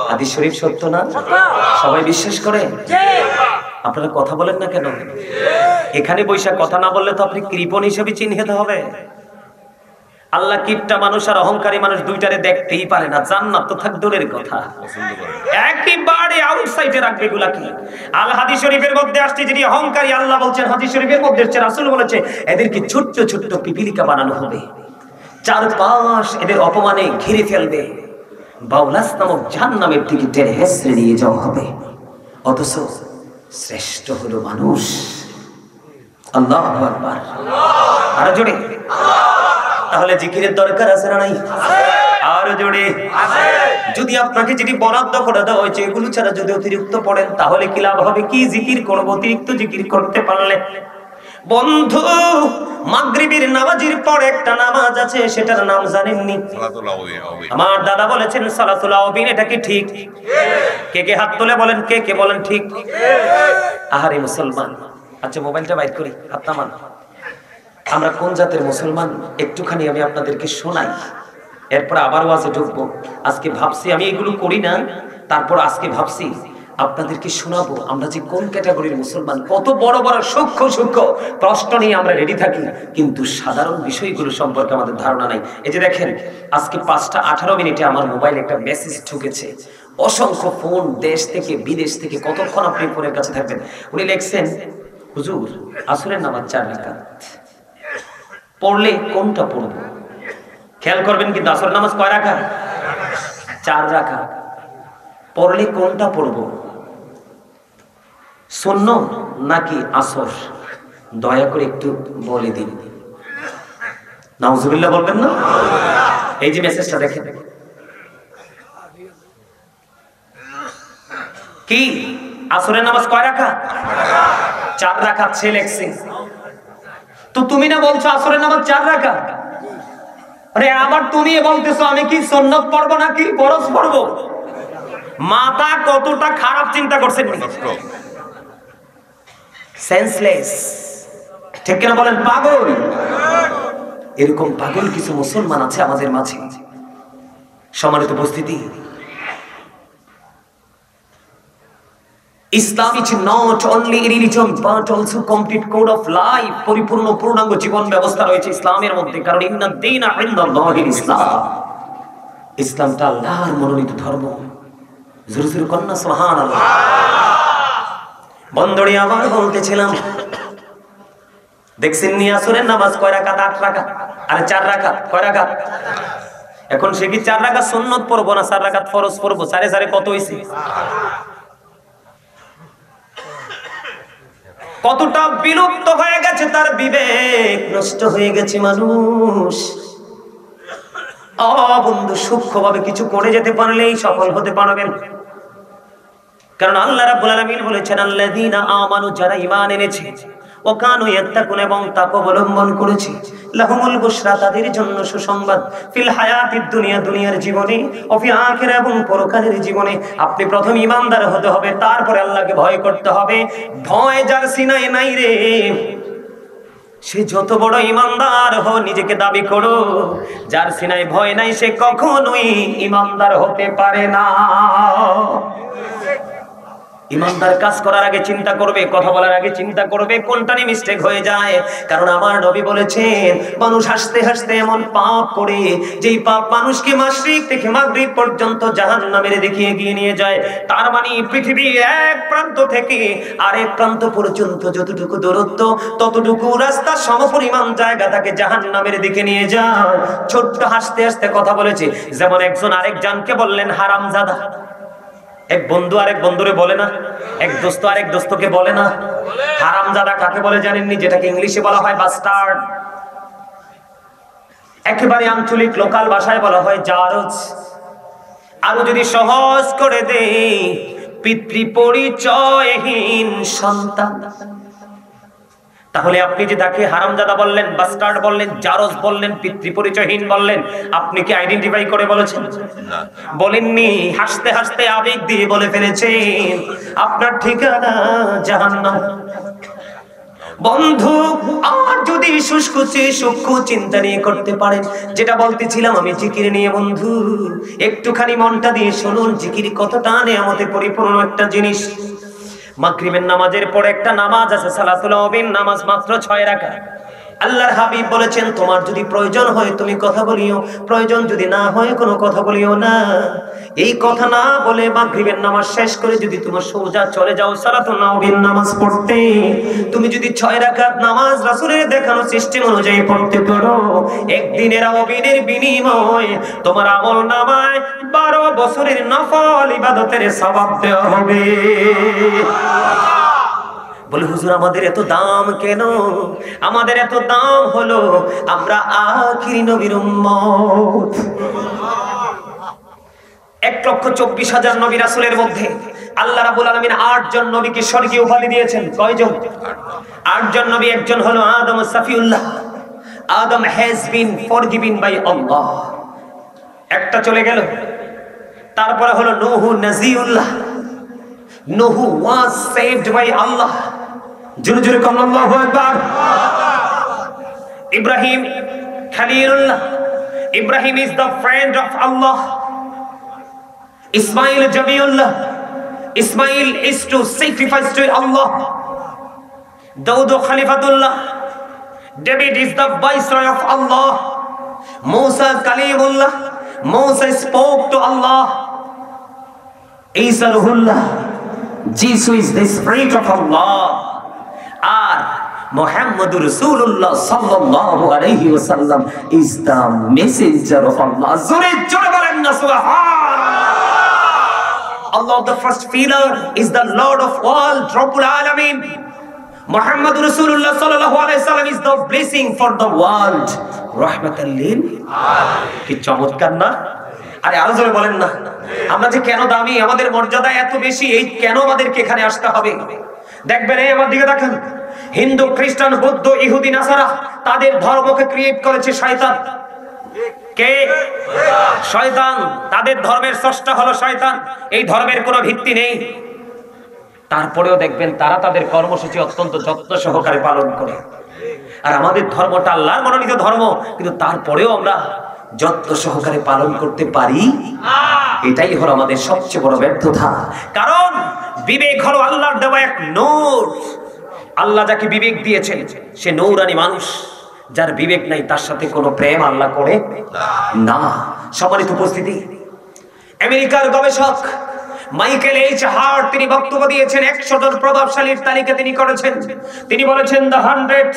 হাদিস শরীফ সত্য না? সবাই বিশ্বাস করে? আপনারা কথা বলেন না কেন? এখানে বৈশা কথা না বললে তো আপনি কৃপণ হিসেবে চিহ্নিত হবে। আল্লাহ কিপটা মানুষ আর অহংকারী মানুষ দুইটারে দেখতেই পারে না। জান্নাত তো থাক দূরের কথা, একেবারে আউটসাইডে রাখবে এগুলাকে। আল হাদিস শরীফের মধ্যে আসছে যিনি অহংকারী, আল্লাহ বলছেন হাদিস শরীফের মধ্যে রাসূল বলেছে এদেরকে ছোট্ট ছোট্ট পিপিলিকা বানানো হবে, চারপাশ এদের অপমানে ঘিরে ফেলবে, বাউলাস নামক জাহান্নামের দিকে টেনে হেসড়ে নিয়ে যাওয়া হবে। অথচ শ্রেষ্ঠ হলো মানুষ। আল্লাহু আকবার, আরো জোরে। তাহলে জিকিরের দরকার আছে না নাই? আরো জোরে। যদি আপনাকে যদি বরাদ্দ করে দেওয়া হয়েছে এগুলো ছাড়া যদি অতিরিক্ত পড়েন তাহলে কি লাভ হবে? কি জিকির করব অতিরিক্ত জিকির করতে পারলে? বন্ধু মাগরিবের নামাজের পর একটা নামাজ আছে, সেটার নাম জানেননি? সালাতুল আউবিন। আমার দাদা বলেছেন সালাতুল আউবিন। এটা কি ঠিক? কে কে হাত তুলে বলেন, কে কে বলেন ঠিক? আহারে মুসলমান, আচ্ছা মোবাইলটা বাইর করি, হাত নামান। আমরা কোন জাতের মুসলমান একটুখানি আমি আপনাদেরকে শোনাই, এরপর আবার ওয়াজে ঢুকবো। আজকে ভাবছি আমি এগুলো করি না, তারপর আজকে ভাবছি আপনাদেরকে শোনাবো আমরা যে কোন ক্যাটাগরির মুসলমান। কত বড় বড় সূক্ষ্ম সূক্ষ্ম প্রশ্ন নিয়ে আমরা রেডি থাকি, কিন্তু সাধারণ বিষয়গুলো সম্পর্কে আমাদের ধারণা নাই। এই যে দেখেন, আজকে 5টা 18 মিনিটে আমার মোবাইলে একটা মেসেজ ঢুকেছে, অসংখ্য ফোন, দেশ থেকে বিদেশ থেকে। কতক্ষণ আপনি ফোনের কাছে থাকবেন? উনি লিখছেন, হুজুর আসরের নামাজ 4 রাকাত পড়লে কোনটা পড়বো? খেয়াল করবেন কিন্তু আসরের নামাজ কয় রাকাত? 4 রাকাত। পড়লে কোনটা পড়বো, সুন্নত নাকি আসর? দয়া করে একটু বলে দিন। নাউজুবিল্লাহ বলবেন না? এই যে মেসেজটা দেখেন, কি আসরের নামাজ কয় রাকাত? 4 রাকাত সে লেখছে। তো তুমি না বলছো আসরের নামাজ 4 রাকাত, আরে আবার তুমি বলতেছো আমি কি সুন্নত পড়বো নাকি ফরজ পড়বো? মাথা কতটা খারাপ চিন্তা করছেন? সেন্সলেস, ঠিক কিনা বলেন? পাগল। এরকম পাগল কিছু মুসলমান আছে আমাদের মাঝে। সম্মানিত উপস্থিতি, ইসলাম is not only a religion but also complete code of life. পরিপূর্ণ পূর্ণাঙ্গ জীবন ব্যবস্থা রয়েছে ইসলামের মধ্যে। কারণ ইন্না দীনা ইনদাল্লাহিল ইসলাম, ইসলামটা আল্লাহর মনোনীত ধর্ম। জোরে জোরে কন্না সুবহানাল্লাহ। বন্ধুরে আবার বলতেছিলাম, দেখছেন নি আসরের নামাজ কয় রাকাত? 8 রাকাত। আরে 4 রাকাত কয় রাকাত? এখন সে কি 4 রাকাত সুন্নত পড়বো না 4 রাকাত ফরজ পড়বো? সারে সারে কত হইছে? কতটা বিলুপ্ত হয়ে গেছে তার বিবেক, নষ্ট হয়ে গেছে মানুষ। বন্ধু, সূক্ষ্মভাবে কিছু করে যেতে পারলেই সফল হতে পারবেন। কারণ আল্লাহ রাব্বুল আলামিন বলেছেন, আল্লাযীনা আমানু, যারা ঈমান এনেছে, ও কানু ইয়াত্তাকুন, এবং তাকওয়া অবলম্বন করেছে, লাহুমুল বুশরা, তাদের জন্য সুসংবাদ, ফিল হায়াতিদ দুনিয়া, দুনিয়ার জীবনে, ও ফিল আখিরা, এবং পরকালের জীবনে। আপনি প্রথম ঈমানদার হতে হবে, তারপরে আল্লাহকে ভয় করতে হবে। ভয় যার সিনায় নাই রে, সে যত বড় ঈমানদার হো, নিজেকে দাবি করো, যার সিনায় ভয় নাই সে কখনোই ঈমানদার হতে পারে না। ইমানদার কাজ করার আগে চিন্তা করবে, কথা বলার আগে চিন্তা করবে কোনটা নিয়ে মিস্টেক হয়ে যায়। কারণ আমার নবী বলেছেন, মানুষ হাসতে হাসতে এমন পাপ করে, যেই পাপ মানুষকে মাশরিক থেকে মাগরিব পর্যন্ত জাহান্নামের দিকে এগিয়ে নিয়ে যায়। তার মানে পৃথিবীর এক প্রান্ত থেকে আরেক প্রান্ত পর্যন্ত যতটুকু দূরত্ব, ততটুকু রাস্তা সমপরিমাণ জায়গা তাকে জাহান্নামের দিকে নিয়ে যায়। ছোট্ট হাসতে হাসতে কথা বলেছে, যেমন একজন আরেকজনকে বললেন হারামজাদা। এক বন্ধু আরেক বন্ধুরে বলে না, এক দোস্ত আরেক দোস্তকে বলে না। হারামজাদা কাকে বলে জানেননি? যেটাকে ইংলিশে বলা হয় বাস্টার্ড। একেবারে আঞ্চলিক লোকাল ভাষায় বলা হয় জারজ। আরো যদি সহজ করে দেই, পিতৃ পরিচয়হীন সন্তান। তাহলে আপনি যে তাকে হারামজাদা বললেন, বাস্টার্ড বললেন, জারজ বললেন, পিতৃ পরিচয়হীন বললেন, আপনি কি আইডেন্টিফাই করে বলেছেন? বলেননি, হাসতে হাসতে আবেগ দিয়ে বলে ফেলেছেন আপনার ঠিকানা জাহান্নাম। বন্ধু, আর যদি সূক্ষ্ম চিন্তা নিয়ে করতে পারেন, যেটা বলতেছিলাম আমি জিকির নিয়ে, বন্ধু একটুখানি মনটা দিয়ে শুনুন, জিকির কতটা নেয়ামতে পরিপূর্ণ একটা জিনিস। মাগরিবের নামাজের পরে একটা নামাজ আছে, সালাতুল আওয়াবিন নামাজ, মাত্র 6 রাকাত। আল্লাহর হাবিব বলেছেন, তোমার যদি প্রয়োজন হয় তুমি কথা বলিও, প্রয়োজন যদি না হয় কোনো কথা বলিও না। এই কথা না বলে মাগরিবের নামাজ শেষ করে যদি তুমি সোজা চলে যাও সালাতুল আওয়াবিন নামাজ পড়তে, তুমি যদি 6 রাকাত নামাজ রাসূলের দেখানো সিস্টেম অনুযায়ী পড়তে পারো, একদিনের আওয়াবিনের বিনিময়ে তোমার আমলনামায় 12 বছরের নফল ইবাদতের সওয়াব দেওয়া হবে। বলে, হুজুর আমাদের এত দাম কেন? আমাদের এত দাম হলো আমরা আখিরি নবীর উম্মত। 1,24,000 নবী রাসূলের মধ্যে আল্লাহ রাব্বুল আলামিন 8 জন নবীকে স্বর্গীয় উপাধি দিয়েছেন। কয়জন? 8 জন নবী। একজন হলো আদম সাফিউল্লাহ, আদম হ্যাজ বিন ফরগিভেন বাই আল্লাহ, একটা চলে গেল। তারপরে হলো নূহ নাজিউল্লাহ, নূহ ওয়াজ সেভড বাই আল্লাহ। জোরে জোরে আল্লাহু আকবার। Ibrahim Khalilullah. Ibrahim is the friend of Allah. Ismail Jabiullah. Ismail is to sacrifice to Allah. Daud Khalifatullah. David is the viceroy of Allah. Musa Kalimullah. Moses spoke to Allah. Isa Ruhullah. Jesus is the spirit of Allah. And Muhammadur Rasulullah sallallahu alayhi wa sallam is the messenger of Allah. Zore jore bolen na subhanallah. Allah the first pillar is the Lord of all Rabbul Alamin. Muhammadur Rasulullah sallallahu alayhi wa sallam is the blessing for the world. Rahmatan lil alamin. কি চমৎকার না? আরে আরো জোরে বলেন না। আমরা যে কেন দামি, আমাদের মর্যাদা এত বেশি, এই কেন আমাদেরকে এখানে আসতে হবে? দেখবেন এই আমার দিকে দেখেন, হিন্দু খ্রিস্টান বৌদ্ধ ইহুদি নাসারা তাদের ধর্মকে ক্রিয়েট করেছে শয়তান। কে? শয়তান। তাদের ধর্মের স্রষ্টা হলো শয়তান। এই ধর্মের কোনো ভিত্তি নেই। তারপরেও দেখবেন তারা তাদের কর্মসূচি অত্যন্ত যত্ন সহকারে পালন করে। আর আমাদের ধর্মটা আল্লাহর মনোনীত ধর্ম, কিন্তু তারপরেও আমরা যত্ন সহকারে পালন করতে পারি। এটাই হলো আমাদের সবচেয়ে বড় ব্যর্থতা। কারণ বিবেক হলো আল্লাহর দেওয়া এক নূর। আল্লাহ যাকে বিবেক দিয়েছেন সে নূরানি মানুষ। যার বিবেক নাই তার সাথে কোনো প্রেম আল্লাহ করে না। সম্মানিত উপস্থিতি, আমেরিকার গবেষক মাইকেল এইচ হার্ট তিনি বক্তব্য দিয়েছেন। 100 জন প্রভাবশালীর তালিকা তিনি করেছেন। তিনি বলেছেন the 100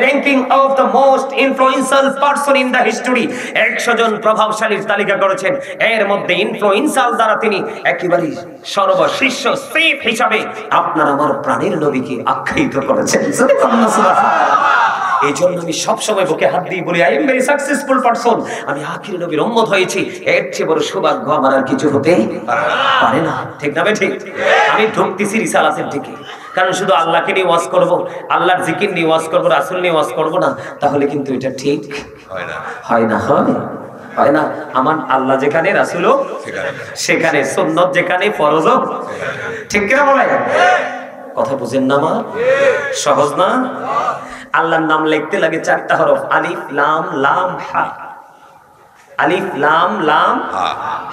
ranking of the most influential person in the history। 100 জন প্রভাবশালীর তালিকা করেছেন। এর মধ্যে ইনফ্লুয়েন্সাল দ্বারা তিনি একেবারে সর্বশীর্ষ সেফ হিসাবে আপনার আমার প্রাণের নবীকে আখ্যায়িত করেছেন। এই জন্য আমি সবসময় বুকে হাত দিয়ে বলি, I am very successful person. আমি আখির নবীর উম্মত হয়েছি। এর চেয়ে বড় সৌভাগ্য আমার আর কিছু হতে পারে না। ঠিক না ভাই? ঠিক। আমি ঢুকতেছি রিসালাতের দিকে, কারণ শুধু আল্লাহকে নিয়ে ওয়াজ করব, আল্লাহর জিকির নিয়ে ওয়াজ করব, রাসূল নিয়ে ওয়াজ করব না, তাহলে কিন্তু এটা ঠিক হয় না। হয় না। আমার আল্লাহ যেখানে, রাসূলও সেখানে, সুন্নাত যেখানে, ফরজও ঠিক কিনা বলে? কথা বুঝেন না? মা সহজ না? আল্লাহর নাম লিখতে লাগে 4টা হরফ, আলিফ লাম লাম হা। আলিফ লাম লাম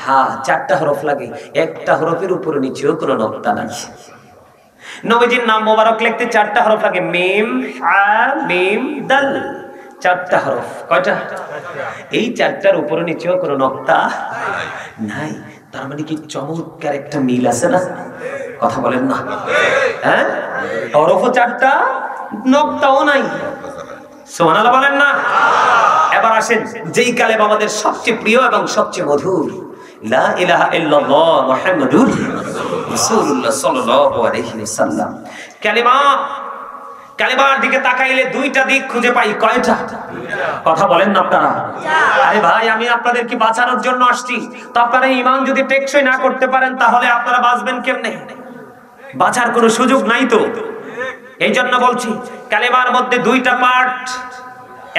হা 4টা হরফ লাগে। একটা হরফের উপরে নিচেও কোনো নক্তা নাই। নবীজির নাম মোবারক লিখতে 4টা হরফ লাগে, মিম হা মিম দাল। 4টা হরফ। কয়টা? এই 4টার উপরে নিচেও কোনো নক্তা নাই। তার মানে কি চমৎকার একটা মিল আছে না? কথা বলেন না? হ্যাঁ, হরফও 4টা, নক্তাও নাই। সুবহানাল্লাহ বলেন না? এবার আসেন যেই কালেমা আমাদের সবচেয়ে প্রিয় এবং সবচেয়ে মধুর, লা ইলাহা ইল্লাল্লাহ মুহাম্মাদুর রাসূলুল্লাহ সাল্লাল্লাহু আলাইহি ওয়াসাল্লাম। কালেমার দিকে তাকাইলে 2টা দিক খুঁজে পাই। কয়টা? কথা বলেন না আপনারা? আরে ভাই, আমি আপনাদেরকে বাঁচানোর জন্য আসছি। তো আপনারা ঈমান যদি টেকসই না করতে পারেন তাহলে আপনারা বাঁচবেন কেমনে? বাঁচার কোনো সুযোগ নাই তো। এই জন্য বলছি, কালেমার মধ্যে 2টা পার্ট,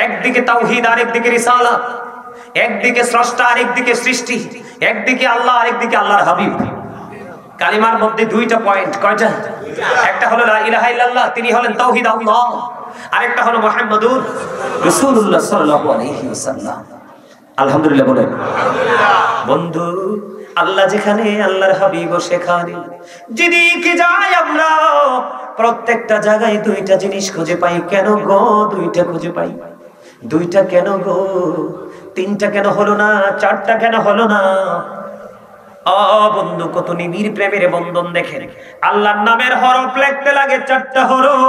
একদিকে তাওহীদ আর একদিকে রিসালাত, একদিকে স্রষ্টা আর একদিকে সৃষ্টি, একদিকে আল্লাহ আর একদিকে আল্লাহর হাবিব। কালিমার মধ্যে 2টা পয়েন্ট। কয়টা? একটা হলো লা ইলাহা ইল্লাল্লাহ, তিনি হলেন তাওহীদ আল্লাহ, আরেকটা হলো মুহাম্মাদুর রাসূলুল্লাহ সাল্লাল্লাহু আলাইহি ওয়াসাল্লাম। আলহামদুলিল্লাহ বলেন। বন্ধু, আল্লাহ যেখানে, আল্লাহর হাবিবও সেখানে। যেদিকে যাই আমরা প্রত্যেকটা জায়গায় 2টা জিনিস খুঁজে পাই। কেন গো 2টা খুঁজে পাই? 2টা কেন গো? 3টা কেন হলো না? 4টা কেন হলো না? বন্ধু, কত নিবিড় প্রেমের বন্ধন দেখেন। আল্লাহর নামের হরফ লিখতে লাগে 4টা হরফ,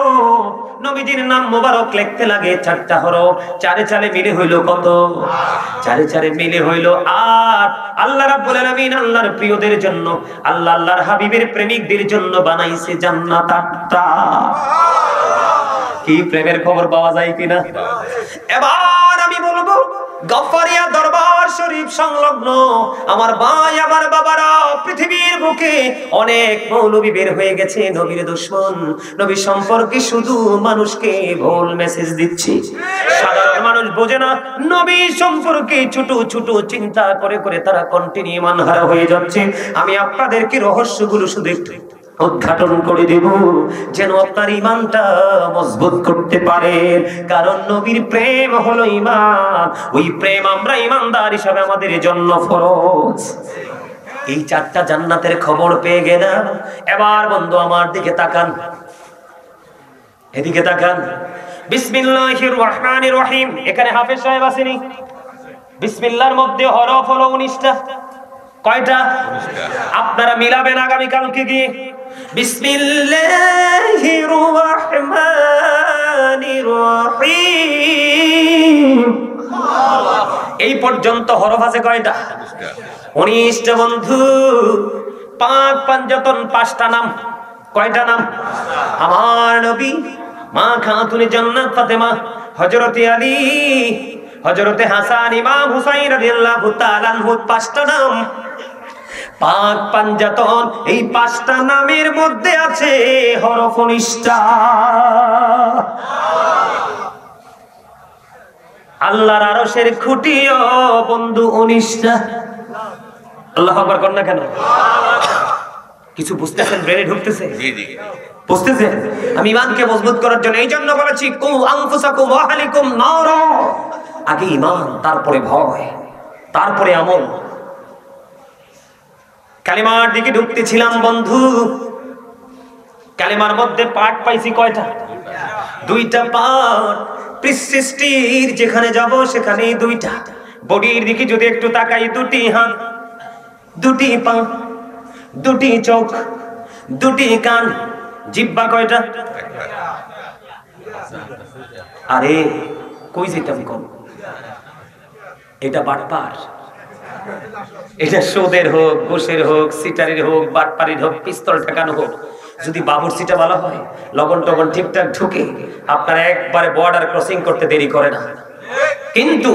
নবীজির নাম মোবারক লিখতে লাগে 4টা হরফ। 4 মিলে হইল কত? 4 মিলে হইল 8। আল্লাহ রাব্বুল আলামিন আল্লাহর প্রিয়দের জন্য, আল্লাহর হাবিবের প্রেমিকদের জন্য বানাইছে জান্নাত 8টা। কি প্রেমের খবর পাওয়া যায় কিনা? এবার আমি বলবো, গফফারিয়া দরবার শরীফ সংলগ্ন আমার ভাই, আমার বাবারা, পৃথিবীর বুকে অনেক মৌলবী বের হয়ে গেছে নবীর দুশমন। নবী সম্পর্কে শুধু মানুষকে ভুল মেসেজ দিচ্ছে। সাধারণ মানুষ বোঝে না নবী সম্পর্কে ছোট ছোট চিন্তা করে করে তারা কন্টিনিউ ইমানহারা হয়ে যাচ্ছে। আমি আপনাদেরকে রহস্যগুলো শুধু একটু উদ্ঘাটন করে দেব, যেন আপনার ঈমানটা মজবুত করতে পারেন। কারণ নবীর প্রেম হলো ঈমান, ওই প্রেম আমরা ঈমানদার হিসাবে আমাদের জন্য ফরজ। এই 4টা জান্নাতের খবর পেয়ে গেলাম। এবার বন্ধু আমার দিকে তাকান, এদিকে তাকান। বিসমিল্লাহির রহমানির রহিম। এখানে হাফেজ সাহেব আসেনি? বিসমিল্লাহর মধ্যে হরফ হলো 19টা। কয়টা? আপনারা মিলাবেন আগামী কালকে গিয়ে। বিসমিল্লাহির রহমানির রহিম। এই পর্যন্ত হরফ আছে কয়টা? 19টা বন্ধু। পাক পাঞ্জাতন 5টা নাম। কয়টা নাম? আমার নবী, মা খাতুনে জান্নাত ফাতেমা, হযরতে আলী, হযরতে হাসান, ইমাম হুসাইন রাদিয়াল্লাহু তাআলা আনহু। 5টা নাম। পাক পাঞ্জাতন এই 5টা নামের মধ্যে আছে হরফ 19টা। আল্লাহর আরশের খুঁটিও বন্ধু 19টা। আল্লাহু আকবার কর না কেন? কিছু বুঝতেছেন? ব্রেনে ঢুকতেছে? জি জি বুঝতেছেন? আমি ঈমানকে মজবুত করার জন্য এই জন্য বলেছি কু আনফুসাকুম ওয়া আহলিকুম নারা। আগে ঈমান, তারপরে ভয়, তারপরে আমল। কালিমার দিকে ঢুকতেছিলাম বন্ধু। কালিমার মধ্যে পার্ট পাইছি কয়টা? 2টা পার্ট। সৃষ্টির যেখানে যাব সেখানেই 2টা। বডির দিকে যদি একটু তাকাই, 2টি হাত, 2টি পা, 2টি চোখ, 2টি কান। জিহ্বা কয়টা? আরে কই যেতাম কোন? এটা বাটপার। এটা সুদের হোক, ঘুষের হোক, সিটারের হোক, বাটপারির হোক, পিস্তল ঠেকানো হোক, যদি বাবুরচিটা ভালো হয়, লগন টগন ঠিকঠাক ঢুকে, আপনারা একবারে বর্ডার ক্রসিং করতে দেরি করে না। কিন্তু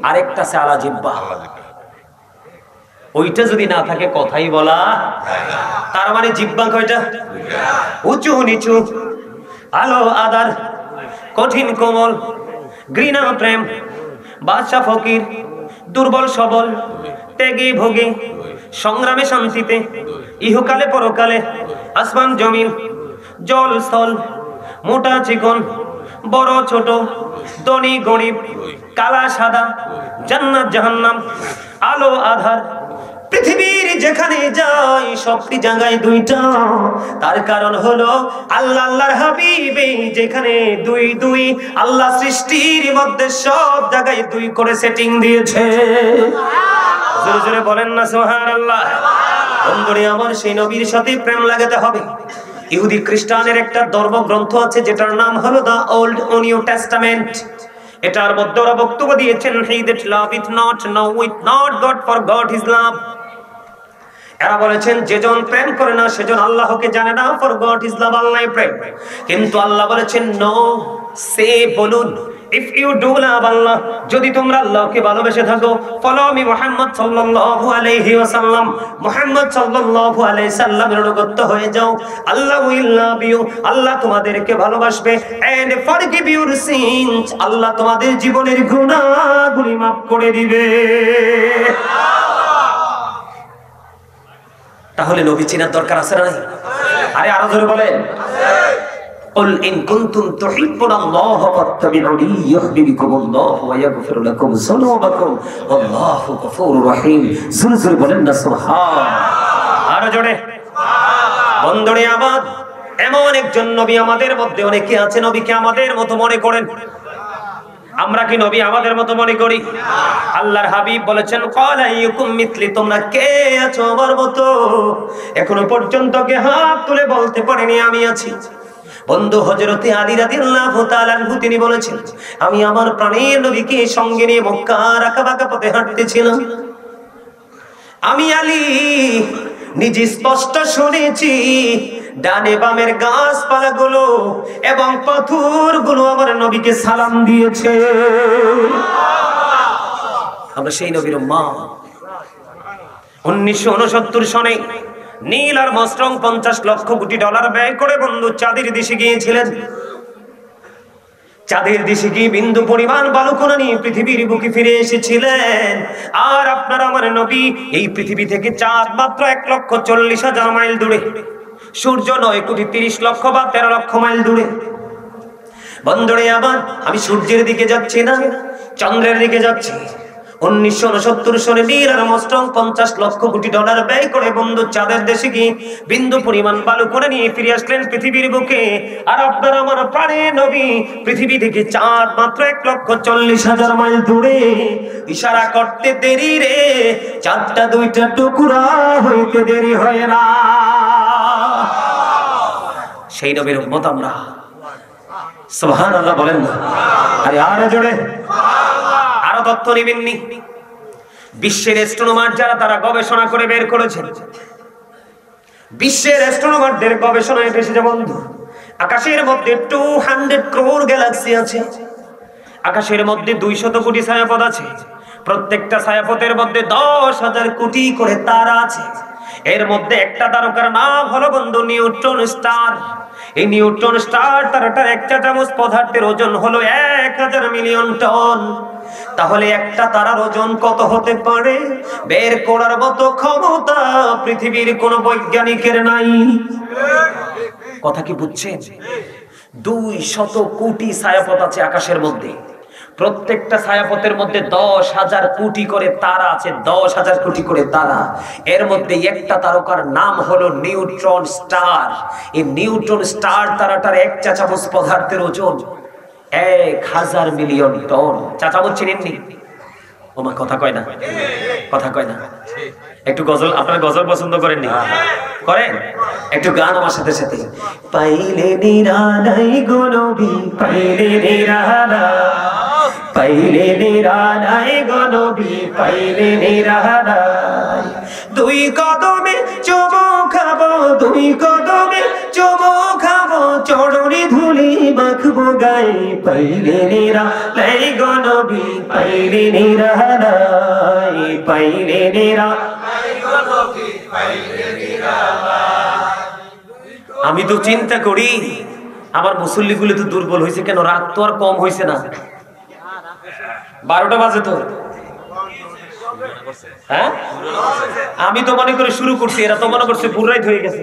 আরেকটা আছে আলা জিহ্বা। ওইটা যদি না থাকে কথাই বলা। তার মানে জিহ্বা কয়টা? উঁচু নিচু, আলো আদার, কঠিন কোমল, ঘৃণা প্রেম, বাদশা ফকির, দুর্বল সবল, ত্যাগী ভোগী, সংগ্রামে শান্তিতে, ইহকালে পরকালে, আসমান জমিন, জল স্থল, মোটা চিকন, বড় ছোট, ধনী গরিব, কালা সাদা, জান্নাত জাহান্নাম, আলো আধার। পৃথিবীর যেখানে যাই সবটি জায়গায় 2টা। তার কারণ হলো আল্লাহ, আল্লাহর হাবিব যেখানে 2 2, আল্লাহ সৃষ্টির মধ্যে সব জায়গায় 2 করে সেটিং দিয়েছে। জোরে জোরে বলেন না সুবহানাল্লাহ। বন্ধুরে আমার, সেই নবীর সাথে প্রেম লাগাতে হবে। ইহুদি খ্রিস্টানের একটা ধর্মগ্রন্থ আছে যেটার নাম হলো দা ওল্ড নিউ টেস্টামেন্ট। এটার মধ্যে ওরা বক্তব্য দিয়েছেন, he that loveth not knoweth not God, for God is love। এরা বলেছেন যেজন প্রেম করে না সেজন আল্লাহকে জানে না, ফর গড ইজ লাভ, আল্লাহ প্রেম। কিন্তু আল্লাহ বলেছেন নো, সে বলুন, ইফ ইউ ডু লাভ আল্লাহ, যদি তোমরা আল্লাহকে ভালোবেসে থাকো, ফলো মি মুহাম্মদ সাল্লাল্লাহু আলাইহি ওয়াসাল্লাম, মুহাম্মদ সাল্লাল্লাহু আলাইহি সাল্লামের অনুগত হয়ে যাও, আল্লাহ উইল লাভ ইউ, আল্লাহ তোমাদেরকে ভালোবাসবে, এন্ড ফরগিভ ইউর সিনস, আল্লাহ তোমাদের জীবনের গুনাহগুলি মাফ করে দিবে। তাহলে নবী চিনার দরকার আছে না? আরে আরো জোরে বলেন। কুল ইন কুনতুম তুহিব্বুনাল্লাহ ফাত্তাবিউনি ইউহিব্বুকুমুল্লাহ ওয়া ইয়াগফির লাকুম যুনুবাকুম আল্লাহু গফুরুর রহিম। জোরে জোরে বলেন না সুবহান। আরো জোরে। বন্ধুরে আমার, এমন একজন নবী আমাদের মধ্যে অনেকে আছে নবীকে আমাদের মতো মনে করেন। আমরা কি নবী আমাদের মতো মনে করি? আল্লাহর হাবিব বলেছেন ক্বালা আইয়ুকুম মিথলি, তোমরা কে আছো আমার মতো? এখনো পর্যন্ত কে হাত তুলে বলতে পারেনি আমি আছি। বন্ধু হযরতে আলী রাদিয়াল্লাহু তাআলা আনহু তিনি বলেছেন, আমি আমার প্রাণের নবীকে সঙ্গে নিয়ে মক্কার আঁকাবাঁকা পথে হাঁটতেছিলাম। আমি আলী নিজে স্পষ্ট শুনেছি ডানে বামের গাছপালাগুলো এবং পাথরগুলো আমার নবীকে সালাম দিয়েছে। আমরা সেই নবীর উম্মত। 1969 সনে নীল আর্মস্ট্রং $50 লক্ষ কোটি ব্যয় করে বন্ধু চাঁদের দেশে গিয়েছিলেন। চাঁদের দেশে গিয়ে বিন্দু পরিমাণ বালুকণা নিয়ে পৃথিবীর বুকে ফিরে এসেছিলেন। আর আপনার আমার নবী এই পৃথিবী থেকে চাঁদ মাত্র 1,40,000 মাইল দূরে। সূর্য 9,30,00,000 বা 13,00,000 মাইল দূরে। বন্ধুরে আবার আমি সূর্যের দিকে যাচ্ছি না, চন্দ্রের দিকে যাচ্ছি। 1969 সালে নীল আর্মস্ট্রং $50 লক্ষ কোটি ব্যয় করে বন্ধু চাঁদের দেশে গিয়ে বিন্দু পরিমাণ বালু করে নিয়ে ফিরে আসলেন পৃথিবীর বুকে। আর আপনার আমার প্রাণের নবী পৃথিবী থেকে চাঁদ মাত্র 1,40,000 মাইল দূরে। ইশারা করতে দেরি রে, চাঁদটা 2টা টুকরা হইতে দেরি হয় না। সেই নবীর উম্মত আমরা। সুবহানাল্লাহ বলেন না? আরে আরো জোরে, আরো তথ্য নিবেননি। বিশ্বের অ্যাস্ট্রোনমার যারা তারা গবেষণা করে বের করেছেন, বিশ্বের অ্যাস্ট্রোনমারদের গবেষণায় এসেছে বন্ধু, আকাশের মধ্যে 200 crore গ্যালাক্সি আছে। আকাশের মধ্যে 200 কোটি ছায়াপথ আছে। প্রত্যেকটা ছায়াপথের মধ্যে 10,000 কোটি করে তারা আছে। এর মধ্যে একটা তারকার নাম হলো বন্ধু নিউট্রন স্টার। এই নিউট্রন স্টার তারাটার 1 চামচ পদার্থের ওজন হলো 1000 মিলিয়ন টন। তাহলে একটা তারার ওজন কত হতে পারে বের করার মতো ক্ষমতা পৃথিবীর কোন বৈজ্ঞানিকের নাই। কথা কি বুঝছেন? 200 কোটি ছায়াপথ আছে আকাশের মধ্যে। প্রত্যেকটা ছায়াপথের মধ্যে 10,000 কোটি করে তারা আছে। 10,000 কোটি করে তারা। এর মধ্যে একটা তারকার নাম হলো নিউট্রন স্টার। এই নিউট্রন স্টার তারাটার 1 চামচ পদার্থের ওজন 1000 মিলিয়ন টন। চামচ চিনেননি? ওমা কথা কয় না, কথা কয় না। একটু গজল, আপনারা গজল পছন্দ করেননি? করেন? একটু গান আমার সাথে সাথে। পাইলে নিরালাই গো নবী, পাইলে নিরালাই, পাইলে নিরালাই গো নবী, পাইলে নিরালাই। 2 কদমে চুমু খাবো, 2 কদমে চুমু খাবো, চরণে ধুলি মাখবো গায়ে। পাইলে নিরালাই গো নবী, পাইলে নিরালাই, পাইলে নিরালাই গো নবী, পাইলে নিরালাই। আমি তো চিন্তা করি আমার মুসল্লিগুলো তো দুর্বল হয়েছে কেন? রাত তো আর কম হয়েছে না, 12টা বাজে তো। হ্যাঁ, আমি তো মনে করে শুরু করছি, এরা তো মনে করছে ভোর রাত হয়ে গেছে।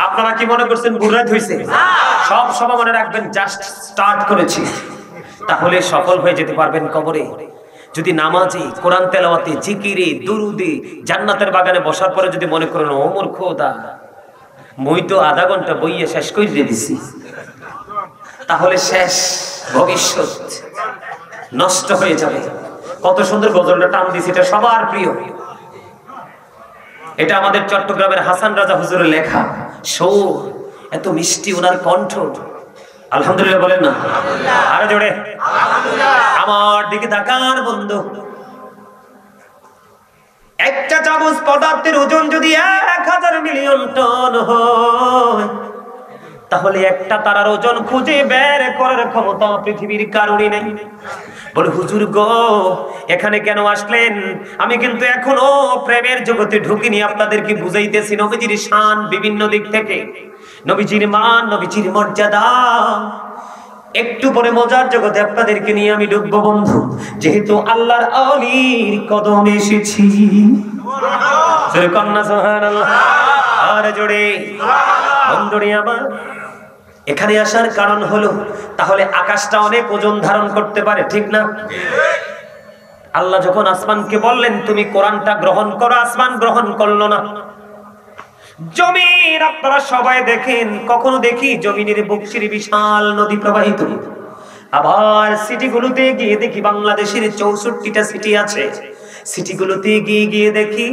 আপনারা কি মনে করছেন ভোর রাত হয়েছে? সব সবাই মনে রাখবেন জাস্ট স্টার্ট করেছি। তাহলে সফল হয়ে যেতে পারবেন কবরে। যদি নামাজে, কোরআন তেলাওয়াতে, জিকিরে, দুরুদে, জান্নাতের বাগানে বসার পরে যদি মনে করেন ও মোর খোদা মই তো আধা ঘন্টা বইয়ে শেষ করে দিয়েছি, তাহলে শেষ, ভবিষ্যৎ নষ্ট হয়ে যাবে। কত সুন্দর গজলটা টান দিয়েছে, এটা সবার প্রিয়। এটা আমাদের চট্টগ্রামের হাসান রাজা হুজুরের লেখা। সুর এত মিষ্টি ওনার কণ্ঠ। আলহামদুলিল্লাহ বলেন না? আরো জোরে আমার দিকে তাকান বন্ধু। 1 চামচ পদার্থের ওজন যদি 1000 মিলিয়ন টন হয়, তাহলে একটা তারার ওজন খুঁজে বের করার ক্ষমতা পৃথিবীর কারোরই নেই। বলে হুজুর গো এখানে কেন আসলেন? আমি কিন্তু এখনো প্রেমের জগতে ঢুকিনি, আপনাদেরকে বুঝাইতেছি নবীজির শান বিভিন্ন দিক থেকে, নবীজির মান, নবীজির মর্যাদা। একটু পরে মজার জগতে আপনাদেরকে নিয়ে আমি ঢুকবো বন্ধু, যেহেতু আল্লাহর আলির কদমে এসেছি। সুবহানাল্লাহ, আর জোরে বন্ধুরে আমার। এখানে আসার কারণ হলো তাহলে আকাশটা অনেক ওজন ধারণ করতে পারে, ঠিক না? আল্লাহ যখন আসমানকে বললেন তুমি কোরআনটা গ্রহণ করো, আসমান গ্রহণ করলো না। জমিন আপনারা সবাই দেখেন, কখনো দেখি জমিনের বুক চিরে বিশাল নদী প্রবাহিত। আবার সিটিগুলোতে গিয়ে দেখি, বাংলাদেশের 64টা সিটি আছে, সিটিগুলোতে গিয়ে দেখি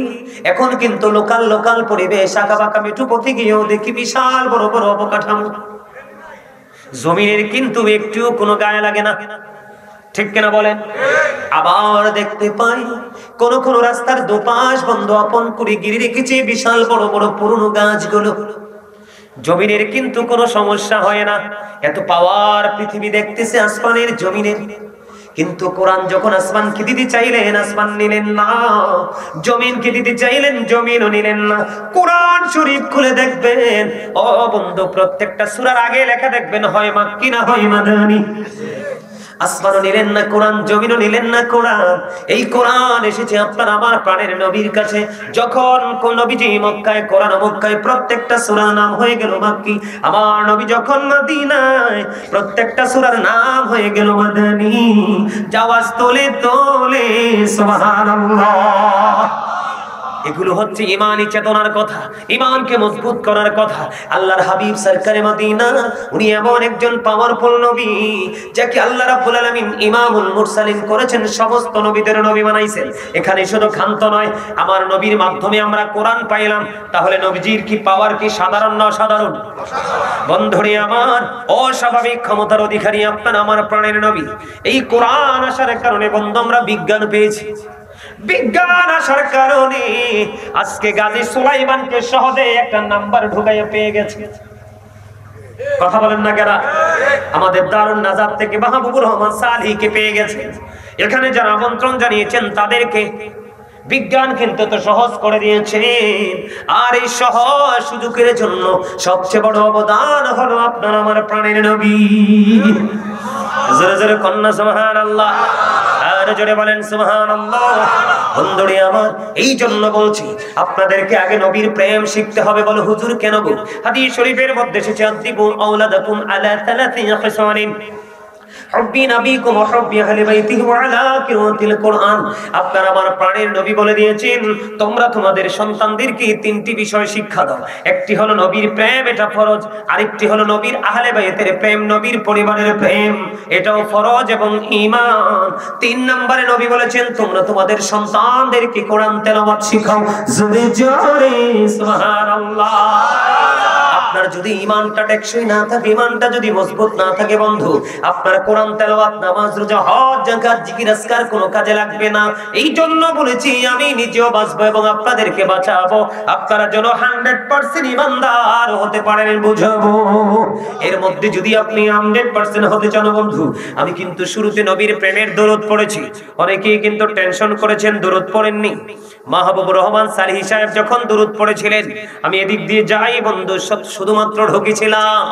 এখন কিন্তু লোকাল পরিবেশ, আঁকাবাঁকা মেঠু পথে গিয়েও দেখি বিশাল বড় বড় অবকাঠামো। জমিনের কিন্তু একটু কোনো গায়ে লাগে না, ঠিক কিনা বলেন? আবার দেখতে পাই কোন রাস্তার দুপাশ বন্ধ আপন করে গিরে রেখেছে বিশাল বড় বড় পুরনো গাছগুলো। জমিনের কিন্তু কোনো সমস্যা হয় না, এত পাওয়ার পৃথিবী দেখতেছে আসমানের, জমিনের। কিন্তু কোরআন যখন আসমানকে দিতে চাইলেন আসমান নিলেন না, জমিনকে দিতে চাইলেন জমিনও নিলেন না। কোরআন শরীফ খুলে দেখবেন ও বন্ধু, প্রত্যেকটা সূরার আগে লেখা দেখবেন হয় মাক্কি না হয় মাদানী। আসমানও নিলেন না কোরআন, জমিনও নিলেন না কোরআন। এই কোরআন এসেছে আপনার আমার প্রাণের নবীর কাছে। যখন কোন নবীজি মক্কায়, কোরআন মক্কায়, প্রত্যেকটা সূরার নাম হয়ে গেল মাক্কি। আমার নবী যখন মদিনায়, প্রত্যেকটা সূরার নাম হয়ে গেল মাদানী। আওয়াজ তোলে তোলে সুবহানাল্লাহ। এগুলো হচ্ছে ইমানি চেতনার কথা, ইমানকে মজবুত করার কথা। আল্লাহর হাবিব সরকারে মদিনা, উনি এমন একজন পাওয়ারফুল নবী যাকে আল্লাহ রাব্বুল আলামিন ইমামুল মুরসালিন করেছেন, সমস্ত নবীদের নবী বানাইছেন। এখানে শুধু ক্ষান্ত নয়, আমার নবীর মাধ্যমে আমরা কোরআন পাইলাম। তাহলে নবীজির কি পাওয়ার, কি সাধারণ না অসাধারণ? বন্ধুরে আমার, অস্বাভাবিক ক্ষমতার অধিকারী আপনার আমার প্রাণের নবী। এই কোরআন আসার কারণে বন্ধু আমরা বিজ্ঞান পেয়েছি। বিজ্ঞান আসার কারণে আজকে গাজী সুলাইমানকে সহজে একটা নাম্বার ঢুকাইয়া পেয়ে গেছে। কথা বলেন না কেন? আমাদের দারুন নাজাত থেকে মাহবুবুর রহমান সালিহকে পেয়ে গেছে। এখানে যারা আমন্ত্রণ জানিয়েছেন তাদেরকে বিজ্ঞান কিন্তু তো সহজ করে দিয়েছেন। আর এই সহজ সুযোগের জন্য সবচেয়ে বড় অবদান হলো আপনার আমার প্রাণের নবী। জোরে জোরে কন্যা সুবহানাল্লাহ, আর জোরে বলেন সুবহানাল্লাহ। বন্ধুরে আমার, এই জন্য বলছি আপনাদেরকে আগে নবীর প্রেম শিখতে হবে। বলো হুজুর কেন গো? হাদিস শরীফের মধ্যে এসেছে আদিবু আওলাদাকুম আলা সালাতি খিসালিন হুব্বি নবীকুম ওয়া হুব্বি আহলি বাইতিহি ওয়া আলা কিরাতিল কোরআন। আপনারা আমার প্রাণের নবী বলে দিয়েছেন তোমরা তোমাদের সন্তানদেরকে তিনটি বিষয় শিক্ষা দাও। একটি হলো নবীর প্রেম, এটা ফরজ। আরেকটি হলো নবীর আহলে বাইতের প্রেম, নবীর পরিবারের প্রেম, এটাও ফরজ এবং ঈমান। তিন নম্বরে নবী বলেছেন তোমরা তোমাদের সন্তানদেরকে কোরআন তেলাওয়াত শিখাও। জোরে জোরে সুবহানাল্লাহ। আপনার যদি ঈমানটা টেকসই না থাকে, ঈমানটা যদি মজবুত না থাকে বন্ধু, আপনার কোরআন তেলাওয়াত, নামাজ, রোজা, হজ, যাকাত, জিকির, আজকার কোনো কাজে লাগবে না। এই জন্য বলেছি আমি নিজেও বাঁচবো এবং আপনাদেরকে বাঁচাবো। আপনারা যেন 100% ঈমানদার হতে পারেন, বুঝাবো। এর মধ্যে যদি আপনি 100% হতে চান বন্ধু, আমি কিন্তু শুরুতে নবীর প্রেমের দরুদ পড়েছি। অনেকেই কিন্তু টেনশন করেছেন দরুদ পড়েননি। মাহবুবুর রহমান সালিহী সাহেব যখন দরুদ পড়েছিলেন, আমি এদিক দিয়ে যাই বন্ধু, শুধুমাত্র ঢুকেছিলাম।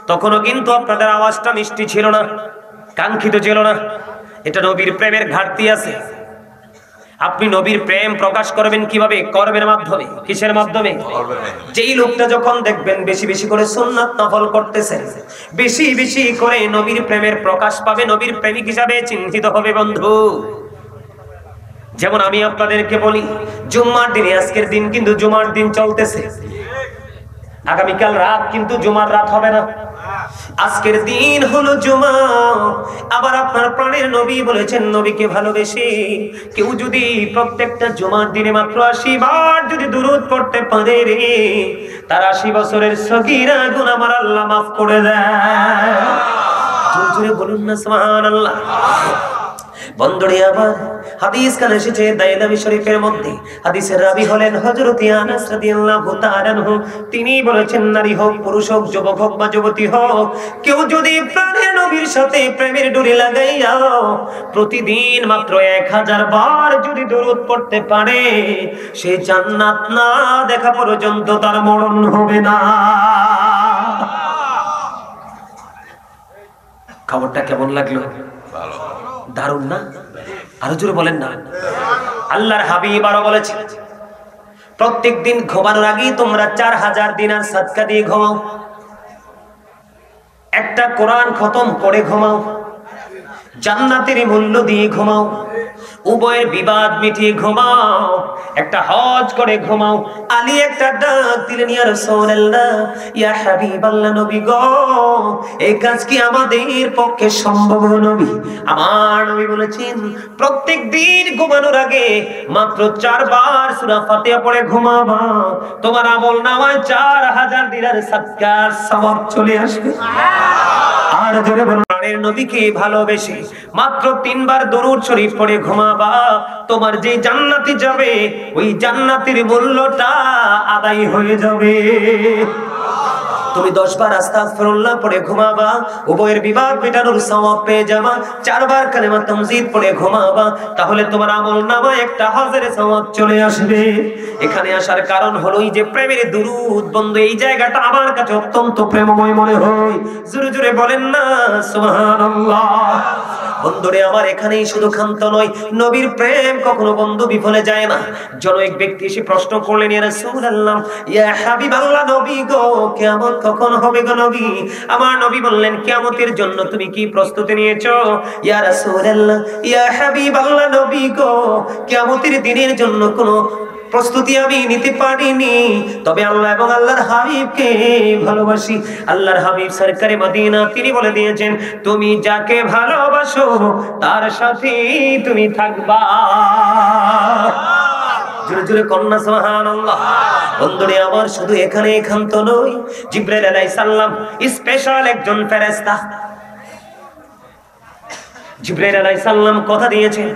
তখনও কিন্তু আপনাদের আওয়াজটা মিষ্টি ছিল না, কাঙ্ক্ষিত ছিল না। এটা নবীর প্রেমের ঘাটতি আছে। আপনি নবীর প্রেম প্রকাশ করবেন কিভাবে? কর্মের মাধ্যমে। কিসের মাধ্যমে? যেই লোকটা যখন দেখবেন বেশি বেশি করে সুন্নাত নফল করতেছে, বেশি বেশি করে নবীর প্রেমের প্রকাশ পাবে, নবীর প্রেমিক হিসাবে চিহ্নিত হবে বন্ধু। যেমন আমি আপনাদেরকে বলি, জুম্মার দিনে, আজকের দিন কিন্তু জুমার দিন চলতেছে, আগামীকাল রাত কিন্তু জুমার রাত হবে না। আজকের দিন হলো জুমা। আবার আপনার প্রাণের নবী বলেছেন নবীকে ভালোবেসে কেউ যদি প্রত্যেকটা জুমার দিনে মাত্র 80 বার যদি দুরূদ পড়তে পারে রে, তার 80 বছরের সগীরা গুনাহ আমার আল্লাহ মাফ করে দেয়। জোরে বলুন না সুবহানাল্লাহ। বন্ধুরে আমার, হাদিস কানে এসেছে দাইলামি শরীফের মধ্যে। হাদিসের রাবী হলেন হযরত আনাস রাদিয়াল্লাহু তাআলা আনহু। তিনি বলেছেন নারী হোক, পুরুষ হোক, যুবক হোক বা যুবতী হোক, কেউ যদি প্রাণের নবীর সাথে প্রেমের ডোরি লাগাইয়া প্রতিদিন মাত্র 1000 বার যদি দরুদ পড়তে পারে, সে জান্নাত না দেখা পর্যন্ত তার মরণ হবে না। খবরটা কেমন লাগলো? ভালো, দারুণ না? আরো জোরে বলেন না। আল্লাহর হাবিব আরো বলেছেন প্রত্যেকদিন ঘুমানোর আগে তোমরা 4000 দিনার সাদকা দিয়ে ঘুমাও, একটা কোরআন খতম করে ঘুমাও, জান্নাতের মূল্য দিয়ে ঘুমাও, উভয়ের বিবাদ মিটিয়ে ঘুমাও, একটা হজ করে ঘুমাও। আলী একটা ডাক দিলেন, ইয়া রাসূলুল্লাহ, ইয়া হাবিবাল্লাহ, নবী গো, এই কাজ কি আমাদের পক্ষে সম্ভব নবী? আমার নবী বলেছেন প্রত্যেকদিন ঘুমানোর আগে মাত্র 4 বার সূরা ফাতিহা পড়ে ঘুমাবা, তোমার আমল নামায় 4000 দিনার সাদকার সওয়াব চলে আসবে। আর জোরে বলুন, প্রাণের নবীকে ভালোবেসে মাত্র 3 বার দরুদ শরীফ পড়ে ঘুমাবা, তোমার যে জান্নাতে যাবে ওই জান্নাতের মূল্যটা আদায় হয়ে যাবে। তুমি 10 বার আস্তাগফিরুল্লাহ পড়ে ঘুমাবা, উভয়ের বিবাদ মেটানোর সওয়াব পেয়ে যাবা। 4 বার কালেমা তামজিদ পড়ে ঘুমাবা, তাহলে তোমার আমলনামায় একটা হজের সওয়াব চলে আসবে। এখানে আসার কারণ হলো এই যে প্রেমের দুরূদ বন্ধু, এই জায়গাটা আমার কাছে অত্যন্ত প্রেমময় মনে হয়। জোরে জোরে বলেন না সুবহানাল্লাহ। বন্ধুরে আমার এখানেই শুধু ক্ষান্ত নয়, নবীর প্রেম কখনো বন্ধু বিফলে যায় না। জনৈক ব্যক্তি এসে প্রশ্ন করলেন, ইয়া রাসূলুল্লাহ, ইয়া হাবিবাল্লাহ, নবী গো কিয়ামত কখন হবে গো নবী? আমার নবী বললেন, কিয়ামতের জন্য তুমি কি প্রস্তুতি নিয়েছো? ইয়া রাসূলুল্লাহ, ইয়া হাবিবাল্লাহ, নবী গো কিয়ামতের দিনের জন্য কোনো প্রস্তুতি আমি নিতে পারিনি, তবে আল্লাহ এবং আল্লাহর হাবিবকে ভালোবাসি। আল্লাহর হাবিব সরকারে মদিনা তিনি বলে দিয়েছেন, তুমি যাকে ভালোবাসো তার সাথে তুমি থাকবা। জোরে জোরে কন্যা সুবহানাল্লাহ। বন্ধুরে আমার শুধু এখানে ক্ষান্ত নয়, জিবরাইল আলাইহিস সালাম স্পেশাল একজন ফেরেশতা। জিবরাইল আলাইহিস সালাম কথা দিয়েছেন,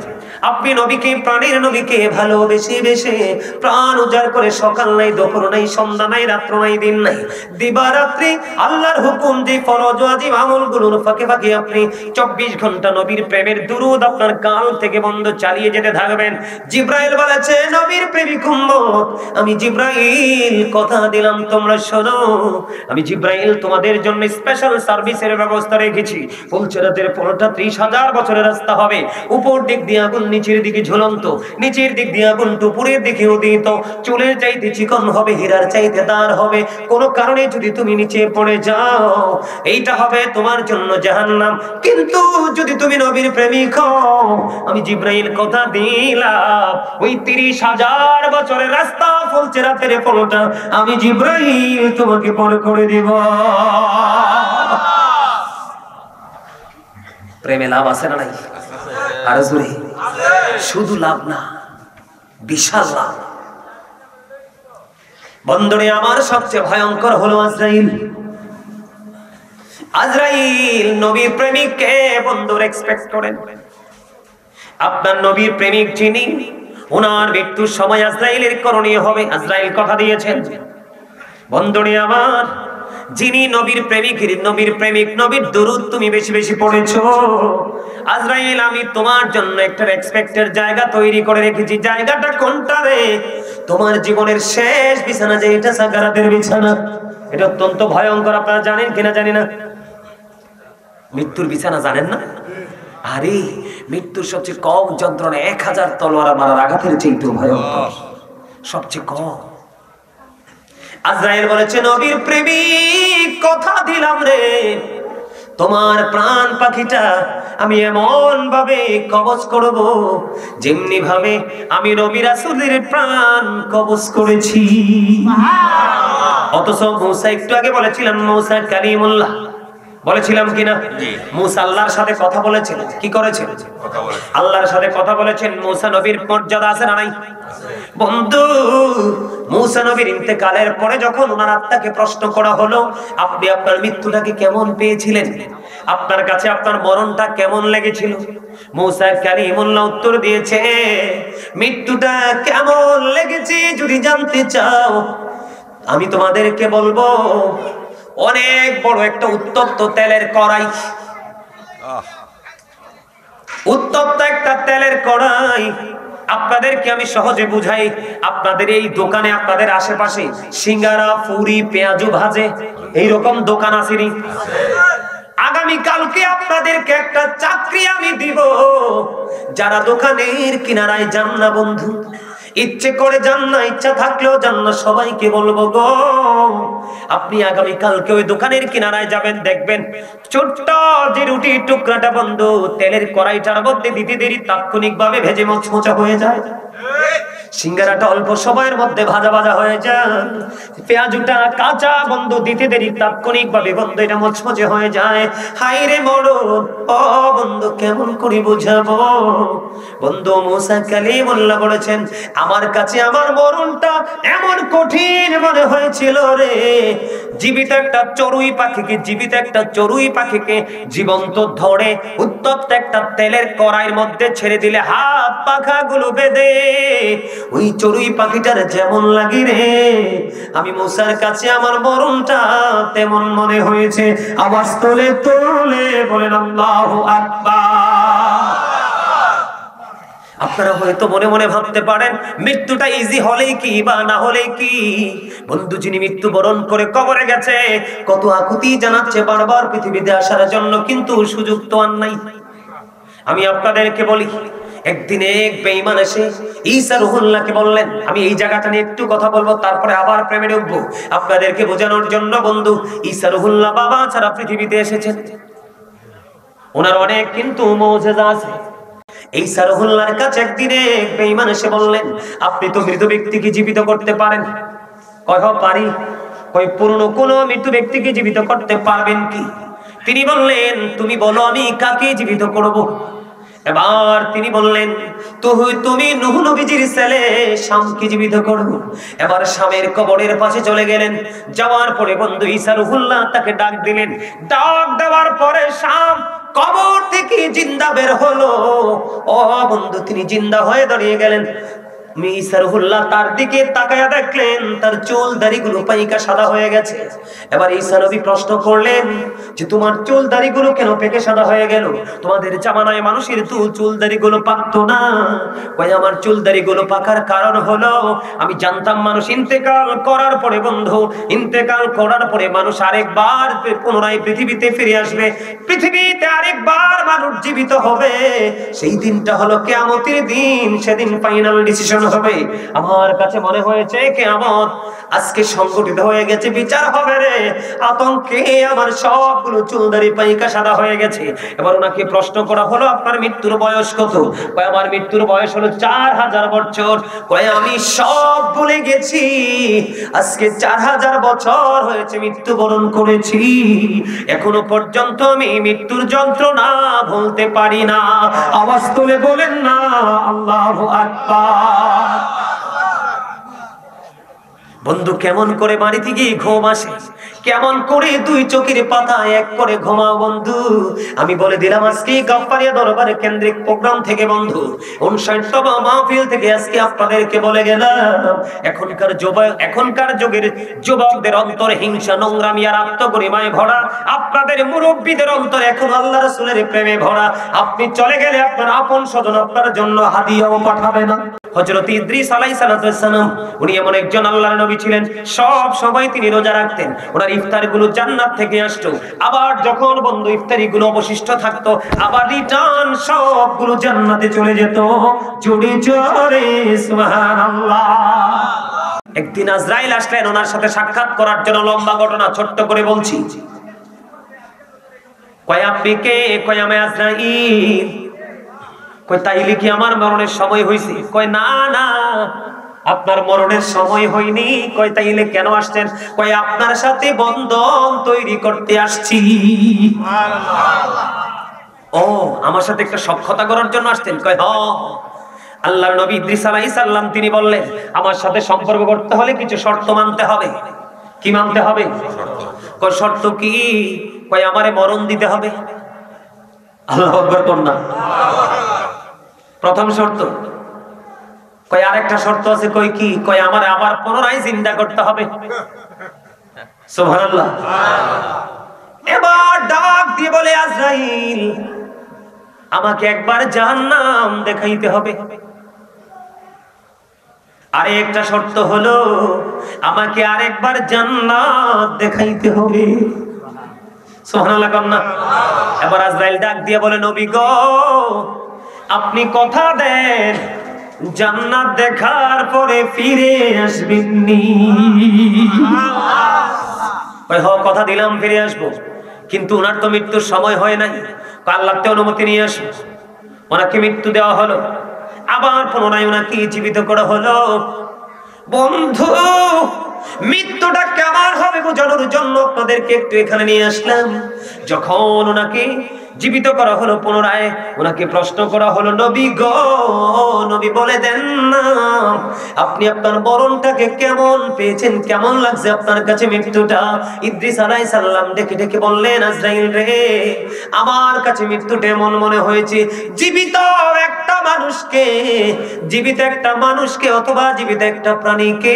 আপনি নবীকে, প্রাণের নবীকে ভালোবেসে বেশে প্রাণ উজাড় করে সকাল নাই, দুপুর নাই, সন্ধ্যা নাই, রাত্র নাই, দিন নাই, দিবারাত্রি আল্লাহর হুকুম যে ফরজ ওয়াজিব আমলগুলোর ফাঁকে ফাঁকে আপনি 24 ঘন্টা নবীর প্রেমের দুরূদ আপনার কাল থেকে বন্ধ চালিয়ে যেতে থাকবেন। জিবরাইল বলেছে, নবীর প্রেমিক উম্মত, আমি জিবরাইল কথা দিলাম তোমরা শোনো, আমি জিবরাইল তোমাদের জন্য স্পেশাল সার্ভিসের ব্যবস্থা রেখেছি। ফুলচেরাতের পরোটা 30,000 বছরের রাস্তা হবে, উপর দিক দিয়ে আগুন, নিচের দিকে ঝুলন্ত, নিচের দিক দিয়ে আগুন, উপরের দিকে উদিত, চুলের চাইতে চিকন হবে, হীরার চাইতে দার হবে। কোন কারণে যদি তুমি নিচে পড়ে যাও, এইটা হবে তোমার জন্য জাহান্নাম। কিন্তু যদি তুমি নবীর প্রেমিক হও, আমি জিবরাইল কথা দিলাম, ওই 30,000 বছরের রাস্তা ফুলচেরাতের পরোটা আমি জিবরাইল তোমাকে পার করে দিব। প্রেমে লাভ আছে না নাই? আর জোরে, শুধু লাভ না, বিশাল লাভ। বন্ধুরে আমার সবচেয়ে ভয়ঙ্কর হলো আজরাইল। আজরাইল নবীর প্রেমিককে বন্ধুর এক্সপেক্ট করেন। আপনার নবীর প্রেমিক যিনি, ওনার মৃত্যুর সময় আজরাইলের করণীয় হবে। আজরাইল কথা দিয়েছেন। বন্ধুরে আমার, যিনি নবীর প্রেমিকের, নবীর প্রেমিক, নবীর দুরূদ তুমি বেশি বেশি পড়েছো, আজরাইল আমি তোমার জন্য একটা এক্সপেক্টেড জায়গা তৈরি করে রেখেছি। জায়গাটা কোনটা রে? তোমার জীবনের শেষ বিছানা, যে এটা সাকারাতের বিছানা। এটা অত্যন্ত ভয়ঙ্কর, আপনারা জানেন কিনা জানি না। মৃত্যুর বিছানা জানেন না? আরে মৃত্যুর সবচেয়ে কম যন্ত্রণা 1000 তলোয়ার মারার আঘাতের চেয়েও ভয়ঙ্কর, সবচেয়ে কম। আজরাইল বলেছে, নবীর প্রেমিক কথা দিলাম রে, তোমার প্রাণ পাখিটা আমি এমন ভাবে কবজ করব, যেমনি ভাবে আমি নবী রাসূলের প্রাণ কবজ করেছি। অথচ মুসা, একটু আগে বলেছিলাম মুসা কালিমুল্লাহ, বলেছিলাম কিনা? মুসা আল্লাহর সাথে কথা বলেছেন। কি করেছেন? আল্লাহর সাথে কথা বলেছেন। মুসা নবীর মর্যাদা আছে না নাই? বন্ধু, মুসা নবীর ইন্তেকালের পরে যখন ওনার আত্মাকে প্রশ্ন করা হলো, আপনি আপনার মৃত্যুটাকে কেমন পেয়েছিলেন, আপনার কাছে আপনার মরণটা কেমন লেগেছিল, মুসা কালিমুল্লাহ উত্তর দিয়েছে, মৃত্যুটা কেমন লেগেছে যদি জানতে চাও, আমি তোমাদেরকে বলবো, অনেক বড় একটা উত্তপ্ত তেলের কড়াই, উত্তপ্ত একটা তেলের কড়াই। আপনাদেরকে আমি সহজে বুঝাই। আপনাদের এই দোকানে, আপনাদের আশেপাশে সিঙ্গারা, পুরি, পেঁয়াজু ভাজে, এইরকম দোকান আসেনি? আগামী কালকে আপনাদেরকে একটা চাকরি আমি দিব। যারা দোকানের কিনারায় যান না বন্ধু, ইচ্ছে করে যান না, ইচ্ছা থাকলেও যান না, সবাইকে বলবো গো, আপনি আগামী কালকে ওই দোকানের কিনারায় যাবেন, দেখবেন ছোট্ট যে রুটির টুকরাটা বন্ধু তেলের কড়াইটার মধ্যে দিতে দেরি তাৎক্ষণিকভাবে ভেজে মোচমোচা হয়ে যায়। সিঙ্গারাটা অল্প সময়ের মধ্যে ভাজা ভাজা হয়ে যায়। পেঁয়াজুটা কাঁচা বন্ধু দিতে দেরি তাৎক্ষণিকভাবে বন্ধু এটা মোচমোচে হয়ে যায়। হাই রে মরণ, ও বন্ধু কেমন করে বুঝাবো? বন্ধু মুসা কালিমুল্লাহ বলেছেন, আমার কাছে আমার মরণটা এমন কঠিন মনে হয়েছিল রে, জীবিত একটা চড়ুই পাখিকে, জীবিত একটা চড়ুই পাখিকে জীবন্ত ধরে উত্তপ্ত একটা তেলের কড়াইয়ের মধ্যে ছেড়ে দিলে হাত পাখাগুলো বেঁধে ওই চড়ুই পাখিটার যেমন লাগে রে, আমি মুসার কাছে আমার মরণটা তেমন মনে হয়েছে। আওয়াজ তোলে তোলে বলেন আল্লাহু আকবার। আপনারা হয়তো মনে মনে ভাবতে পারেন, মৃত্যুটা ইজি হলেই কি বা না হলেই কি? বন্ধু যিনি মৃত্যুবরণ করে কবরে গেছে, কত আকুতি জানাচ্ছে বারবার পৃথিবীতে আসার জন্য, কিন্তু সুযোগ তো আর নাই। আমি আপনাদেরকে বলি, একদিন এক বেঈমান এসে ঈসা রুহুল্লাহকে বললেন, আমি এই জায়গাটা নিয়ে একটু কথা বলবো, তারপরে আবার প্রেমে ঢুকবো আপনাদেরকে বোঝানোর জন্য। বন্ধু, ঈসা রুহুল্লাহ বাবা ছাড়া পৃথিবীতে এসেছেন, ওনার অনেক কিন্তু মুজিজা আছে। ঈসা রুহুল্লাহর কাছে একদিন এক বেঈমান এসে বললেন, আপনি তো মৃত ব্যক্তিকে জীবিত করতে পারেন। কয় পারি। কয় পুরনো কোন মৃত ব্যক্তিকে জীবিত করতে পারবেন কি? তিনি বললেন, তুমি বলো আমি কাকে জীবিত করব? এবার তিনি বললেন, তুমি নূহ নবীজির ছেলে শামকে জীবিত করব। এবার শামের কবরের পাশে চলে গেলেন। যাওয়ার পরে বন্ধু ঈসা রুহুল্লাহ তাকে ডাক দিলেন। ডাক দেওয়ার পরে শাম কবর থেকে জিন্দা বের হলো। ও বন্ধু, তিনি জিন্দা হয়ে দাঁড়িয়ে গেলেন। ঈসা রুহুল্লাহ তার দিকে তাকায়া দেখলেন তার চুল দাড়িগুলো পাইকা সাদা হয়ে গেছে। এবার ঈসা নবী প্রশ্ন করলেন যে, তোমার চুল দাড়িগুলো কেন পেকে সাদা হয়ে গেল? তোমাদের জামানায় মানুষের চুল দাড়িগুলো পাকতো না। কই আমার চুল দাড়িগুলো পাকার কারণ হলো, আমি জানতাম মানুষ ইন্তেকাল করার পরে বন্ধু, ইন্তেকাল করার পরে মানুষ আরেকবার পুনরায় পৃথিবীতে ফিরে আসবে, পৃথিবীতে আরেকবার মানুষ জীবিত হবে। সেই দিনটা হলো কিয়ামতের দিন, সেদিন ফাইনাল ডিসিশন হবে। আমার কাছে মনে হয়েছে কিয়ামত আজকে সংগঠিত হয়ে গেছে, বিচার হবে রে। আতঙ্কে আমার সবগুলো চুলদারি পাইকা সাদা হয়ে গেছে। এবার ওনাকে প্রশ্ন করা হলো, আপনার মৃত্যুর বয়স কত? কয় আমার মৃত্যুর বয়স হলো 4000 বছর। কয় আমি সব ভুলে গেছি, আজকে 4000 বছর হয়েছে মৃত্যুবরণ করেছি, এখনো পর্যন্ত আমি মৃত্যুর যন্ত্রণা ভুলতে পারি না। আওয়াজ তুলে বলেন না আল্লাহু আকবার। বন্ধু, কেমন করে বাড়ি থেকে ঘুম আসে? কেমন করে দুই চোখের পাতা এক করে ঘুমাও বন্ধু? আমি বলে দিলাম, আজকে গাফফারিয়া দরবারে কেন্দ্রিক প্রোগ্রাম থেকে বন্ধু 59তম মাহফিল থেকে আজকে আপনাদেরকে বলে গেলাম, এখনকার যুগের যুবকদের অন্তরে হিংসা, নোংরামি আর আত্মগরিমায় ভরা। আপনাদের মুরব্বীদের অন্তরে এখন আল্লাহ রাসূলের প্রেমে ভরা। আপনি চলে গেলে আপনার আপন স্বজন আপনার জন্য হাদিয়াও পাঠাবে না। হযরত ইদ্রিস আলাইহিস সালাম, উনি এমন একজন আল্লাহর নবী ছিলেন, সব সময় তিনি রোজা রাখতেন। ওনার ইফতারগুলো জান্নাত থেকে আসতো। আবার যখন বন্ধু ইফতারিগুলো অবশিষ্ট থাকতো, আবার রিটার্ন সবগুলো জান্নাতে চলে যেত। জোরে জোরে সুবহানাল্লাহ। একদিন আজরাইল আসলেন ওনার সাথে সাক্ষাৎ করার জন্য। লম্বা ঘটনা, ছোট্ট করে বলছি। কয় আপনি কে? কয় আমি আজরাইল। কয় তাইলে কি আমার মরণের সময় হয়েছে? কয় না না, আপনার মরণের সময় হয়নি। কয় তাইলে কেন আসছেন? কয় আপনার সাথে বন্ধন তৈরি করতে আসছি। ও, আমার সাথে একটা সখ্যতা করার জন্য আসছেন? কয় হ্যাঁ। আল্লাহর নবী ইদ্রিস আলাইহিস সালাম তিনি বললেন, আমার সাথে সম্পর্ক করতে হলে কিছু শর্ত মানতে হবে। কি মানতে হবে? কয় শর্ত কি? কয় আমারে মরণ দিতে হবে। আল্লাহু আকবার কন্যা। প্রথম শর্ত। কয় আরেকটা শর্ত আছে। কয় কি? কয় আমার আবার পুনরায় জিন্দা করতে হবে। সুবহানাল্লাহ। এবার ডাক দিয়ে বলে, আজরাইল আমাকে একবার জাহান্নাম দেখাইতে হবে। আরে একটা শর্ত হলো, আমাকে আরেকবার জান্নাত দেখাইতে হবে। সুবহানাল্লাহ কন্যা। এবার আজরাইল ডাক দিয়ে বলে, নবী গো, আপনি কথা দেন জান্নাত দেখার পরে ফিরে আসবেননি? ওই হ, কথা দিলাম ফিরে আসবো, কিন্তু ওনার তো মৃত্যুর সময় হয় নাই। আল্লাহতে অনুমতি নিয়ে আসবো। ওনাকে মৃত্যু দেওয়া হলো, আবার পুনরায় ওনাকে জীবিত করা হলো। বন্ধু, মৃত্যুটা কেমন হবে বোঝানোর জন্য আপনাদেরকে একটু এখানে নিয়ে আসলাম। যখন ওনাকে জীবিত করা হলো, পুনরায় ওনাকে প্রশ্ন করা হলো, নবী গো, নবী বলে দেন না আপনি আপনার মরণটাকে কেমন পেয়েছেন, কেমন লাগছে আপনার কাছে মৃত্যুটা? ইদ্রিস আলাইহিস সালাম ডেকে ডেকে বললেন, আজরাইল রে, আমার কাছে মৃত্যুটা এমন মনে হয়েছে জীবিত একটা মানুষকে অথবা জীবিত একটা প্রাণীকে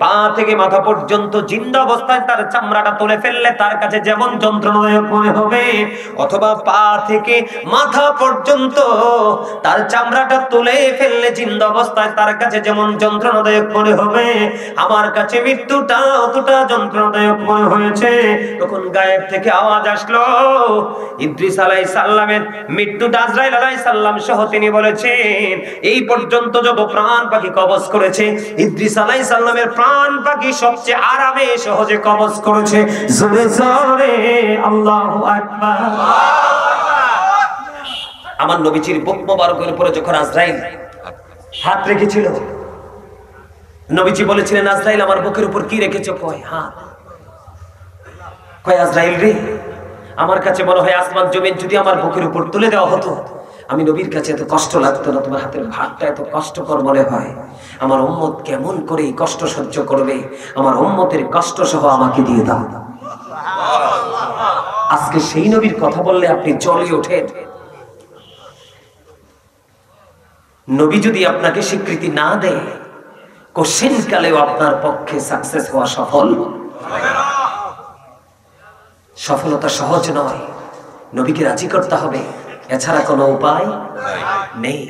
পা থেকে মাথা পর্যন্ত জিন্দা অবস্থায় তার চামড়াটা তুলে ফেললে তার কাছে যেমন যন্ত্রণাদায়ক মনে হবে, অথবা পা থেকে মাথা পর্যন্ত তার চামড়াটা তুলে ফেললে জিন্দা অবস্থায় তার কাছে যেমন যন্ত্রণাদায়ক মনে হবে, আমার কাছে মৃত্যুটা অতটা যন্ত্রণাদায়ক মনে হয়েছে। তখন গায়েব থেকে আওয়াজ আসলো, ইদ্রিস আলাইহিস সালামের মৃত্যুটা আজরাইল আলাইহিস সালাম সহ তিনি বলেছেন, এই পর্যন্ত যত প্রাণ পাখি কবজ করেছে, ইদ্রিস আলাইহিস সালামের প্রাণ পাখি সবচেয়ে আরামে সহজে কবজ করেছে। জোরে জোরে আল্লাহু আকবার। আমার নবীজির বুক মোবারকের উপরে যখন আজরাইল হাত রেখেছিল, নবীজি বলেছিলেন, আজরাইল আমার বুকের উপর কি রেখেছো? কয় হাত। কয় আজরাইল রে, আমার কাছে মনে হয় আসমান জমিন যদি আমার বুকের উপর তুলে দেওয়া হতো, আমি নবীর কাছে এত কষ্ট লাগতো না। তোমার হাতের ভারটা এত কষ্টকর মনে হয়, আমার উম্মত কেমন করে এই কষ্ট সহ্য করবে? আমার উম্মতের কষ্ট সহ আমাকে দিয়ে দাও। আজকে সেই নবীর কথা বললে আপনি জ্বলে ওঠেন। নবী যদি আপনাকে স্বীকৃতি না দেয়, কোশ্চেন কালেও আপনার পক্ষে সাকসেস হওয়া সফলতা সহজ নয়। নবীকে রাজি করতে হবে, এছাড়া কোনো উপায় নেই।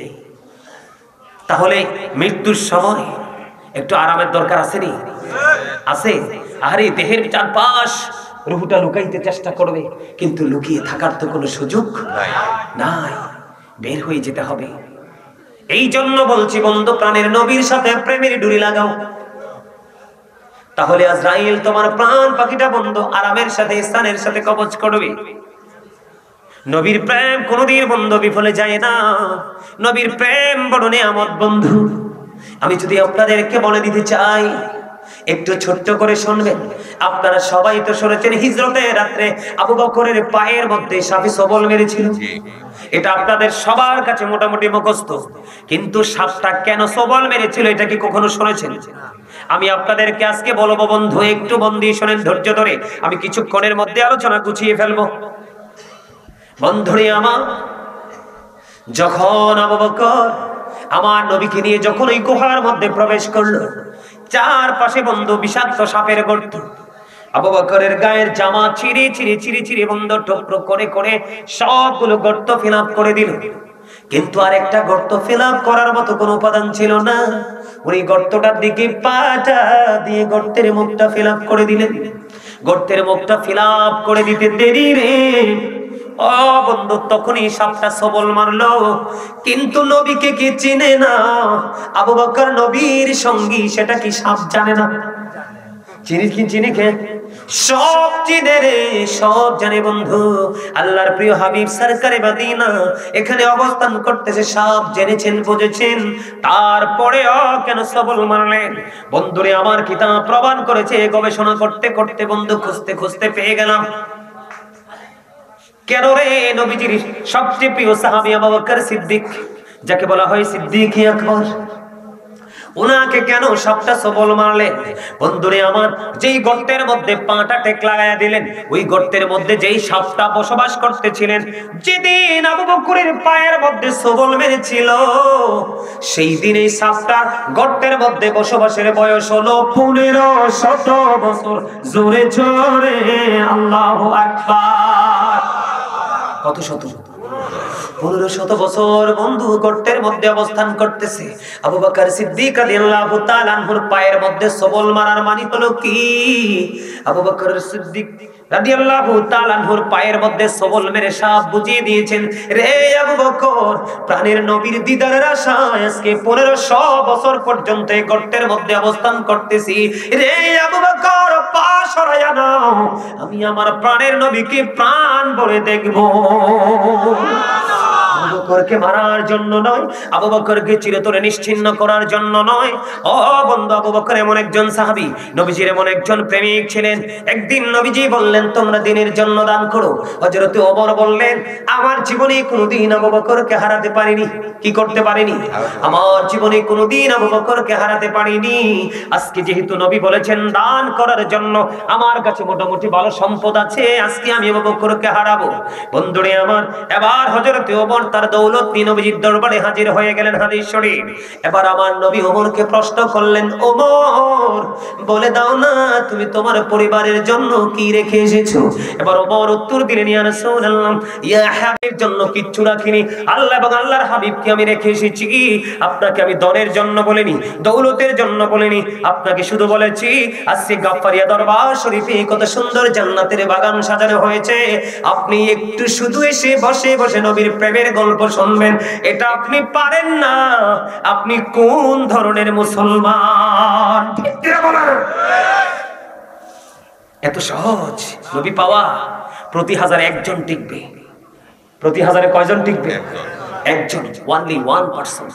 তাহলে মৃত্যুর সময় একটু আরামের দরকার আসেনি? আছে। আরে দেহের চারপাশ রুহুটা লুকাইতে চেষ্টা করবে, কিন্তু লুকিয়ে থাকার তো কোনো সুযোগ নাই, বের হয়ে যেতে হবে। এই জন্য বলছি বন্ধু, প্রাণের নবীর সাথে প্রেমের ডুরি লাগাও, তাহলে আজরাইল তোমার প্রাণ পাখিটা বন্ধু আরামের সাথে স্থানের সাথে কবজ করবে। নবীর প্রেম কোনদিন বন্ধু বিফলে যায় না। নবীর প্রেম বড় নিয়ামত বন্ধু। আমি যদি আপনাদেরকে বলে দিতে চাই, একটু ছোট্ট করে শুনবেন। আপনারা সবাই তো শুনেছেন হিজরতের রাত্রে আবু বকরের পায়ের মধ্যে সাপে সবল মেরেছিল, এটা আপনাদের সবার কাছে মোটামুটি মুখস্থ। কিন্তু সাপটা কেন সবল মেরেছিল এটা কি কখনো শুনেছেন? আমি আপনাদেরকে আজকে বলবো বন্ধু, একটু মন দিয়ে শোনেন, ধৈর্য ধরে। আমি কিছুক্ষণের মধ্যে আলোচনা গুছিয়ে ফেলবো। বন্ধুরে আমার, যখন আবু বকর আমার নবীকে নিয়ে যখন ওই গুহার মধ্যে প্রবেশ করলো, চারপাশে বন্ধু বিষাক্ত সাপের গর্ত। আবু বকরের গায়ের জামা ছিঁড়ে বন্ধু টুকরো করে করে সবগুলো গর্ত ফিল আপ করে দিল। কিন্তু আর একটা গর্ত ফিল আপ করার মতো কোনো উপাদান ছিল না। উনি গর্তটার দিকে পাটা দিয়ে গর্তের মুখটা ফিল আপ করে দিলেন। গর্তের মুখটা ফিল আপ করে দিতে দেরি রে ও বন্ধু, তখনই সাপটা সবল মারলো। কিন্তু নবীকে কি চিনে না? আবু বকর নবীর সঙ্গী, সেটা কি সাপ জানে না? চিনি কে? সব চিনে রে, সব জানে বন্ধু। আল্লাহর প্রিয় হাবিব সরকারে মদিনা এখানে অবস্থান করতেছে, সাপ জেনেছেন, বুঝেছেন, তারপরেও কেন সবল মারলেন? বন্ধুরে আমার কিতাব প্রমাণ করেছে। গবেষণা করতে করতে বন্ধু খুঁজতে খুঁজতে পেয়ে গেলাম। কেন রে? নবীজির সবচেয়ে প্রিয় সাহাবী আবু বকর সিদ্দিক, যাকে বলা হয় সিদ্দিক আকবর, ওনাকে কেন সাপটা সবল মারলেন? বন্ধুরে আমার, যেই গর্তের মধ্যে পাটা টেক লাগায়া দিলেন, ওই গর্তের মধ্যে যেই সাপটা বসবাস করতেছিলেন, যেদিন আবু বকরের পায়ের মধ্যে সবল মেরেছিল, সেই দিন এই সাপটা গর্তের মধ্যে বসবাসের বয়স হলো 1500 বছর। জোরে জোরে আল্লাহু আকবার। কত শত? 1500 বছর বন্ধু গর্তের মধ্যে অবস্থান করতেছে। আবু বকর সিদ্দিক রাদিয়াল্লাহু তাআলা আনহুর পায়ের মধ্যে সবল মারার মানে হলো কি? আবু বকর সিদ্দিক রাদিয়াল্লাহু তাআলা আনহুর পায়ের মধ্যে সবল মেরে সাপ বুঝিয়ে দিয়েছেন, রে আবু বকর, প্রাণের নবীর দিদারের আশায় আজকে 1500 বছর পর্যন্ত এই গর্তের মধ্যে অবস্থান করতেছি। রে আবু বকর, পা সরায়া নাও, আমি আমার প্রাণের নবীকে প্রাণ ভরে দেখবো। আবু বকরকে মারার জন্য নয়, আবু বকরকে চিরতরে নিশ্চিহ্ন করার জন্য নয়। ও বন্ধু, আবু বকর এমন একজন সাহাবী, নবীজির এমন একজন প্রেমিক ছিলেন। একদিন নবীজি বললেন, তোমরা দ্বীনের জন্য দান করো। হযরত ওমর বললেন, আমার জীবনে কোনোদিন আবু বকরকে হারাতে পারিনি। কি করতে পারিনি? আমার জীবনে কোনোদিন আবু বকরকে হারাতে পারিনি। আজকে যেহেতু নবী বলেছেন দান করার জন্য, আমার কাছে মোটামুটি ভালো সম্পদ আছে, আজকে আমি আবু বকরকে হারাবো। বন্ধুরে আমার, এবার হযরত ওমর তার দৌলত নিয়ে নবীজির দরবারে হাজির হয়ে গেলেন। হাদিস শরীফ। এবার আমার নবী ওমরকে প্রশ্ন করলেন, ওমর বলে দাও না তুমি তোমার পরিবারের জন্য কি রেখে এসেছো? এবার ওমর উত্তর দিলেন, ইয়া রাসূলুল্লাহ, ইয়া হাবিব জন্য কিচ্ছু রাখিনি, আল্লাহ এবং আল্লাহর হাবিবকে আমি রেখে এসেছি। আপনাকে আমি ধনের জন্য বলিনি, দৌলতের জন্য বলিনি, আপনাকে শুধু বলেছি আজকে গাফফারিয়া দরবার শরীফে কত সুন্দর জান্নাতের বাগান সাজানো হয়েছে, আপনি একটু শুধু এসে বসে বসে নবীর প্রেমের গল্প শুনবেন, এটা আপনি পারেন না। আপনি কোন ধরনের মুসলমান? ঠিক কিনা বলেন? এত সহজ নবী পাওয়া। প্রতি 1000 একজন টিকবে। প্রতি 1000 কয়জন টিকবে? একজন, only 1%।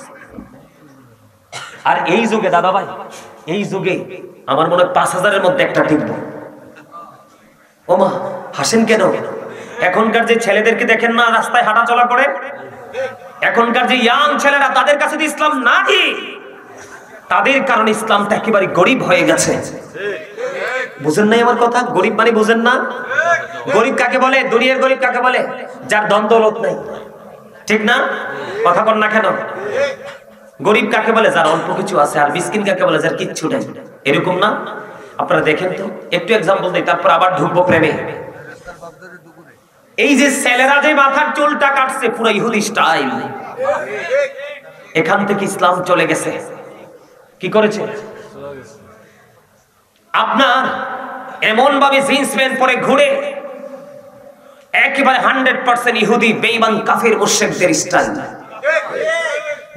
আর এই যুগে দাদা ভাই, এই যুগে আমার মনে হয় 5000-এর মধ্যে একটা টিকবো। ওমা হাসেন কেন? এখনকার যে ছেলেদেরকে দেখেন না রাস্তায় হাঁটা চলা করে, এখনকার যে ইয়াং ছেলেরা, তাদের কাছে তো ইসলাম নাই। তাদের কারণে ইসলামটা একেবারে গরিব হয়ে গেছে। বুঝেন নাই আমার কথা? গরিব মানে বুঝেন না? গরিব কাকে বলে? দুনিয়ার গরিব কাকে বলে? যার ধন দৌলত নাই। ঠিক না? কথা বল না কেন? গরিব কাকে বলে? যার অল্প কিছু আছে। আর মিসকিন কাকে বলে? যার কিচ্ছু নাই। এরকম না? আপনারা দেখেন তো, একটু এক্সাম্পল দিই, তারপর আবার ঢুকবো প্রেমে। এই যে ছেলেরা যে মাথার চুলটা কাটছে পুরো ইহুদি স্টাইল, এখান থেকে ইসলাম চলে গেছে। কি করেছে? আপনার এমন ভাবে জিন্স প্যান্ট পরে ঘুরে, একেবারে 100% ইহুদি বেঈমান কাফের মুশরিকদের স্টাইল।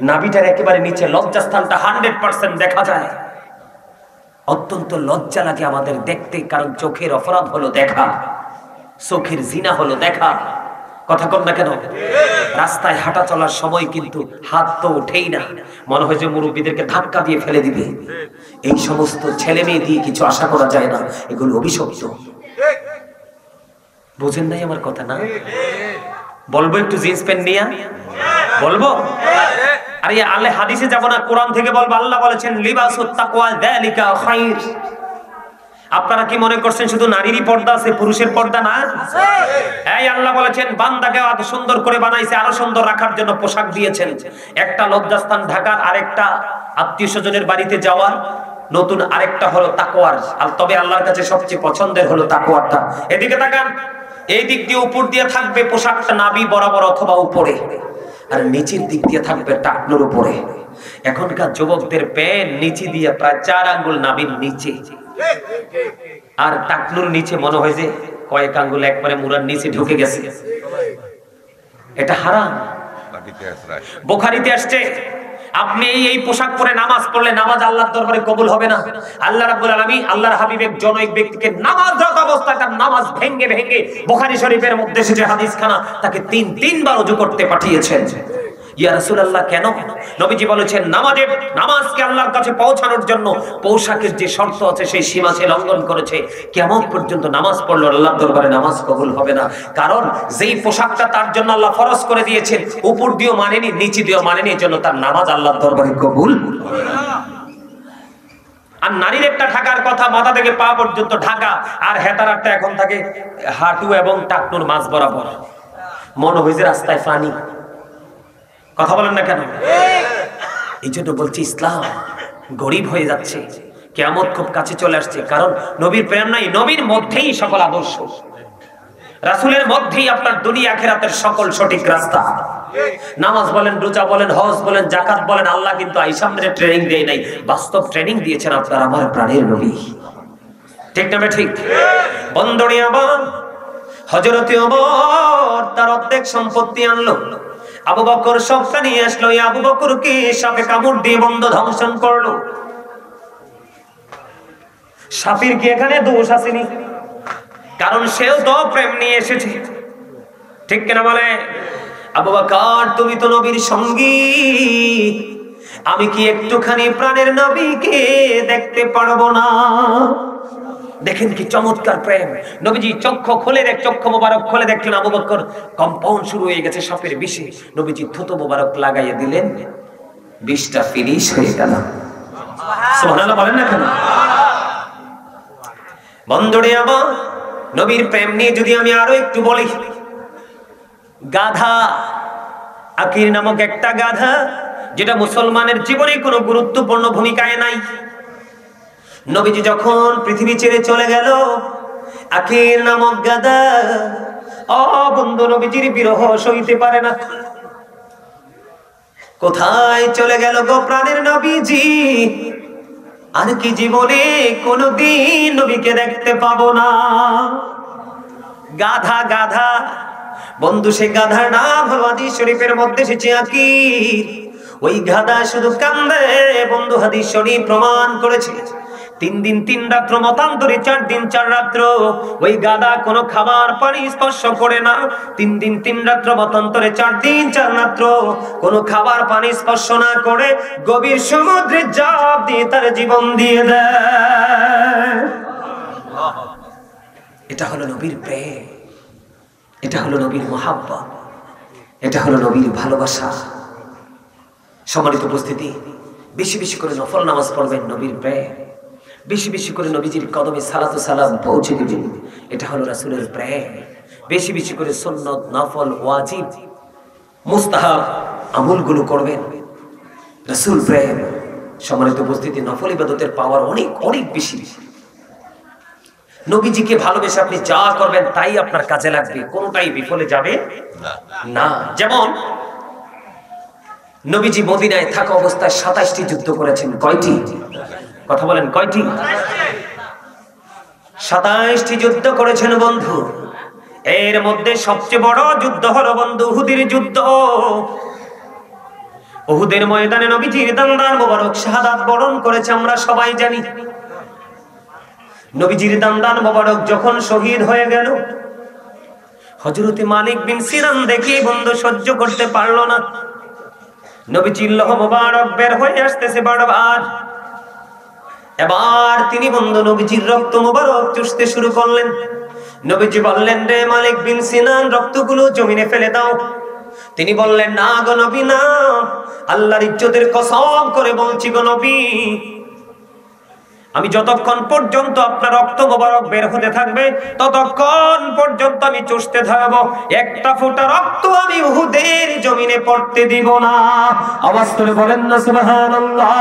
নাভিটার একেবারে নিচে লজ্জাস্থানটা 100% দেখা যায়। অত্যন্ত লজ্জা লাগে আমাদের দেখতে, কারণ চোখের অপরাধ হলো দেখা, চোখের জিনা হলো দেখা। কথা কম না কেন? রাস্তায় হাঁটা চলার সময় কিন্তু হাত তো উঠেই না, মনে হয় যে মুরব্বীদেরকে ধাক্কা দিয়ে ফেলে দিবে। এই সমস্ত ছেলে মেয়ে দিয়ে কিছু আশা করা যায় না, এগুলো অভিশপ্ত। বুঝেন নাই আমার কথা? না বলবো একটু জিন্স প্যান্ট নিয়ে বলবো? আরে আল্লাহ হাদিসে যাব না, কোরআন থেকে বলবো। আল্লাহ বলেছেন লিবাসুত তাকওয়া যালিকা খায়র। আপনারা কি মনে করছেন শুধু নারীরই পর্দা আছে, পুরুষের পর্দা না? এই আল্লাহ বলেছেন বান্দাকে এত সুন্দর করে বানাইছে, আরো সুন্দর রাখার জন্য পোশাক দিয়েছেন। একটা লজ্জাস্থান ঢাকার, আরেকটা আত্মীয় স্বজনের বাড়িতে যাওয়ার, নতুন আরেকটা হলো তাকওয়ার। আর তবে আল্লাহর কাছে সবচেয়ে পছন্দের হলো তাকওয়ারটা। এদিকে তাকান, এই দিক দিয়ে উপর দিয়ে থাকবে পোশাকটা নাভি বরাবর অথবা উপরে, আর নিচের দিক দিয়ে থাকবে টাকনুর উপরে। এখনকার যুবকদের প্যান্ট নিচে দিয়ে প্রায় 4 আঙ্গুল নাভির নিচে, আর টাকনুর নিচে মনে হয় যে কয়েক আঙ্গুল একবারে মুরার নিচে ঢুকে গেছে। এটা হারাম। বুখারীতে আসছে আপনি এই পোশাক পরে নামাজ পড়লে নামাজ আল্লাহর দরবারে কবুল হবে না। আল্লাহ রাব্বুল আলামিন আল্লাহর হাবিবের জনৈক ব্যক্তিকে নামাজরত অবস্থায় তার নামাজ ভেঙে ভেঙে বুখারী শরীফের মধ্যে এসেছে হাদিসখানা, তাকে 3 বার ওযু করতে পাঠিয়েছেন। ইয়া রাসূলুল্লাহ কেন? নবীজি বলেছেন নামাজকে আল্লাহর কাছে পৌঁছানোর জন্য পোশাকের যে শর্ত আছে সেই সীমা সে লঙ্ঘন করেছে। কিয়ামত পর্যন্ত নামাজ পড়লে আল্লাহর দরবারে নামাজ কবুল হবে না। কারণ যেই পোশাকটা তার জন্য আল্লাহ ফরজ করে দিয়েছেন, উপর দিয়েও মানেনি, নিচে দিয়েও মানেনি, এর জন্য তার নামাজ আল্লাহর দরবারে কবুল হবে না। আর নারীর একটা ঢাকার কথা, মাথা থেকে পা পর্যন্ত ঢাকা, আর হেতারারটা এখন থাকে হাঁটু এবং টাকনুর মাঝ বরাবর। মনে হয় যে রাস্তায় পানি। কথা বলেন না কেন? এই জন্য বলছি ইসলাম গরিব হয়ে যাচ্ছে, কিয়ামত খুব কাছে চলে আসছে। কারণ নবীর প্রেম নাই, নবীর মধ্যেই সকল আদর্শ, রাসূলের মধ্যেই আপনার দুনিয়া আখিরাতের সকল সঠিক রাস্তা। নামাজ বলেন, রোজা বলেন, হজ বলেন, যাকাত বলেন, আল্লাহ কিন্তু আইসামনে ট্রেনিং দেয় নাই, বাস্তব ট্রেনিং দিয়েছেন আপনার আমার প্রাণের নবী। ঠিক না ঠিক? বন্দরে আবার হযরতে ওমর তার অর্ধেক সম্পত্তি আনলো, আবু বকর সবটা নিয়ে আসলো। এই আবু বকরকে সাপে কামড় দিয়ে বন্ধ ধ্বংসন করলো। সাফির কি এখানে দোষ আসেনি? কারণ সেও তো প্রেম নিয়ে এসেছে। ঠিক কিনা বলে? আবু বকর তুমি তো নবীর সঙ্গী, আমি কি একটুখানি প্রাণের নবীকে দেখতে পারবো না? দেখেন কি চমৎকার প্রেম। নবীজি চক্ষু খুলে চক্ষু মোবারক খুলে দেখলেন আবু বকর কম্পাউন্ড শুরু হয়ে গেছে সাপের বিষে। নবীজি থুতু মোবারক লাগাইয়া দিলেন, বিষটা ফিনিশ হয়ে গেল। সুবহানাল্লাহ বলেন না কেন? বন্ধুরে আমার নবীর প্রেম নিয়ে যদি আমি আরো একটু বলি, গাধা আকির নামক একটা গাধা, যেটা মুসলমানের জীবনে কোনো গুরুত্বপূর্ণ ভূমিকায় নাই। নবীজি যখন পৃথিবী ছেড়ে চলে গেল, আকির নামক গাধা বন্ধু নবীজির বিরহ সইতে পারে না। কোথায় চলে গেল গো প্রাণের নবীজি? আর কি জীবনে কোনদিন নবীকে দেখতে পাবো না। গাধা গাধা বন্ধু, সে গাধার নাম হলো হাদিস শরীফের মধ্যে এসেছে আকির। ওই গাধা শুধু কান্দে বন্ধু, হাদিস শরীফ প্রমাণ করেছে 3 দিন 3 রাত্র মতান্তরে 4 দিন 4 রাত্র ওই গাধা কোনো খাবার পানি স্পর্শ করে না। 3 দিন 3 রাত্র মতান্তরে 4 দিন 4 রাত্র কোনো খাবার পানি স্পর্শ না করে গভীর সমুদ্রে ঝাঁপ দিয়ে তার জীবন দিয়ে দেয়। এটা হলো নবীর প্রেম, এটা হলো নবীর মহাব্বত, এটা হলো নবীর ভালোবাসা। সম্মানিত উপস্থিতি, বেশি বেশি করে নফল নামাজ পড়বেন, নবীর প্রেম। বেশি বেশি করে নবীজির কদমে সালাতু সালাম পৌঁছে দিবেন, এটা হলো রাসূলের প্রেম। বেশি বেশি করে সুন্নত, নফল, ওয়াজিব, মুস্তাহাব আমলগুলো করবেন, রাসূল প্রেম। সম্মানিত উপস্থিতি, নফল ইবাদতের পাওয়ার অনেক অনেক বেশি। নবীজিকে ভালোবেসে আপনি যা করবেন তাই আপনার কাজে লাগবে, কোনটাই বিফলে যাবে না। যেমন নবীজি মদিনায় থাকা অবস্থায় 27টি যুদ্ধ করেছেন। কয়টি? কথা বলেন, কয়টি? 27টি যুদ্ধ করেছেন বন্ধু। এর মধ্যে সবচেয়ে বড় যুদ্ধ হলো বন্ধু উহুদের যুদ্ধ। উহুদের ময়দানে নবীজির দান্দান মোবারক শাহাদাত বরণ করেছে, আমরা সবাই জানি। নবীজির দান্দান মোবারক যখন শহীদ হয়ে গেল, হযরত মালিক বিন সিনান দেখে বন্ধু সহ্য করতে পারল না। নবীজির লোহ মোবারক বের হয়ে আসতেছে বারবার। এবার তিনি বন্ধু নবীজির রক্ত মোবারক চুষতে শুরু করলেন। নবীজি বললেন, রে মালিক বিন সিনান, রক্তগুলো জমিনে ফেলে দাও। তিনি বললেন, না গো নবী না, আল্লাহর ইজ্জতের কসম করে বলছি গো নবী, আমি যতক্ষণ পর্যন্ত আপনার রক্ত মোবারক বের হতে থাকবে ততক্ষণ পর্যন্ত আমি চুষতে থাকবো। একটা ফোঁটা রক্ত আমি উহুদের জমিনে পড়তে দিব না। আওয়াজ করে বলেন না সুবহানাল্লাহ।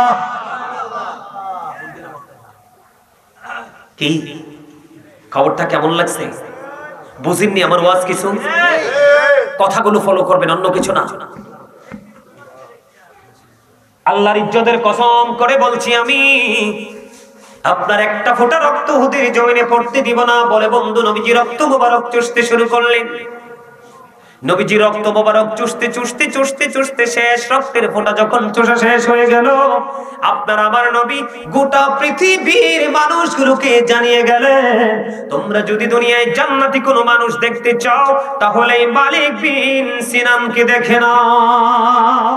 কি খবরটা কেমন লাগছে? বুঝিননি আমার ওয়াজ কিছু? কথাগুলো ফলো করবেন, অন্য কিছু না। আল্লাহর ইজ্জতের কসম করে বলছি, আমি আপনার একটা ফোঁটা রক্ত উহুদের জমিনে পড়তে দিব না বলে বন্ধু নবীজি রক্ত মোবারক চুষতে শুরু করলেন। নবীজি রক্ত মোবারক চুষতে চুষতে চুষতে চুষতে শেষ, রক্তের ফোঁটা যখন চুষা শেষ হয়ে গেল, আপনার আমার নবী গোটা পৃথিবীর মানুষগুলোকে জানিয়ে গেলেন, তোমরা যদি দুনিয়ায় জান্নাতি কোনো মানুষ দেখতে চাও তাহলে মালিক বিন সিনানকে দেখে নাও।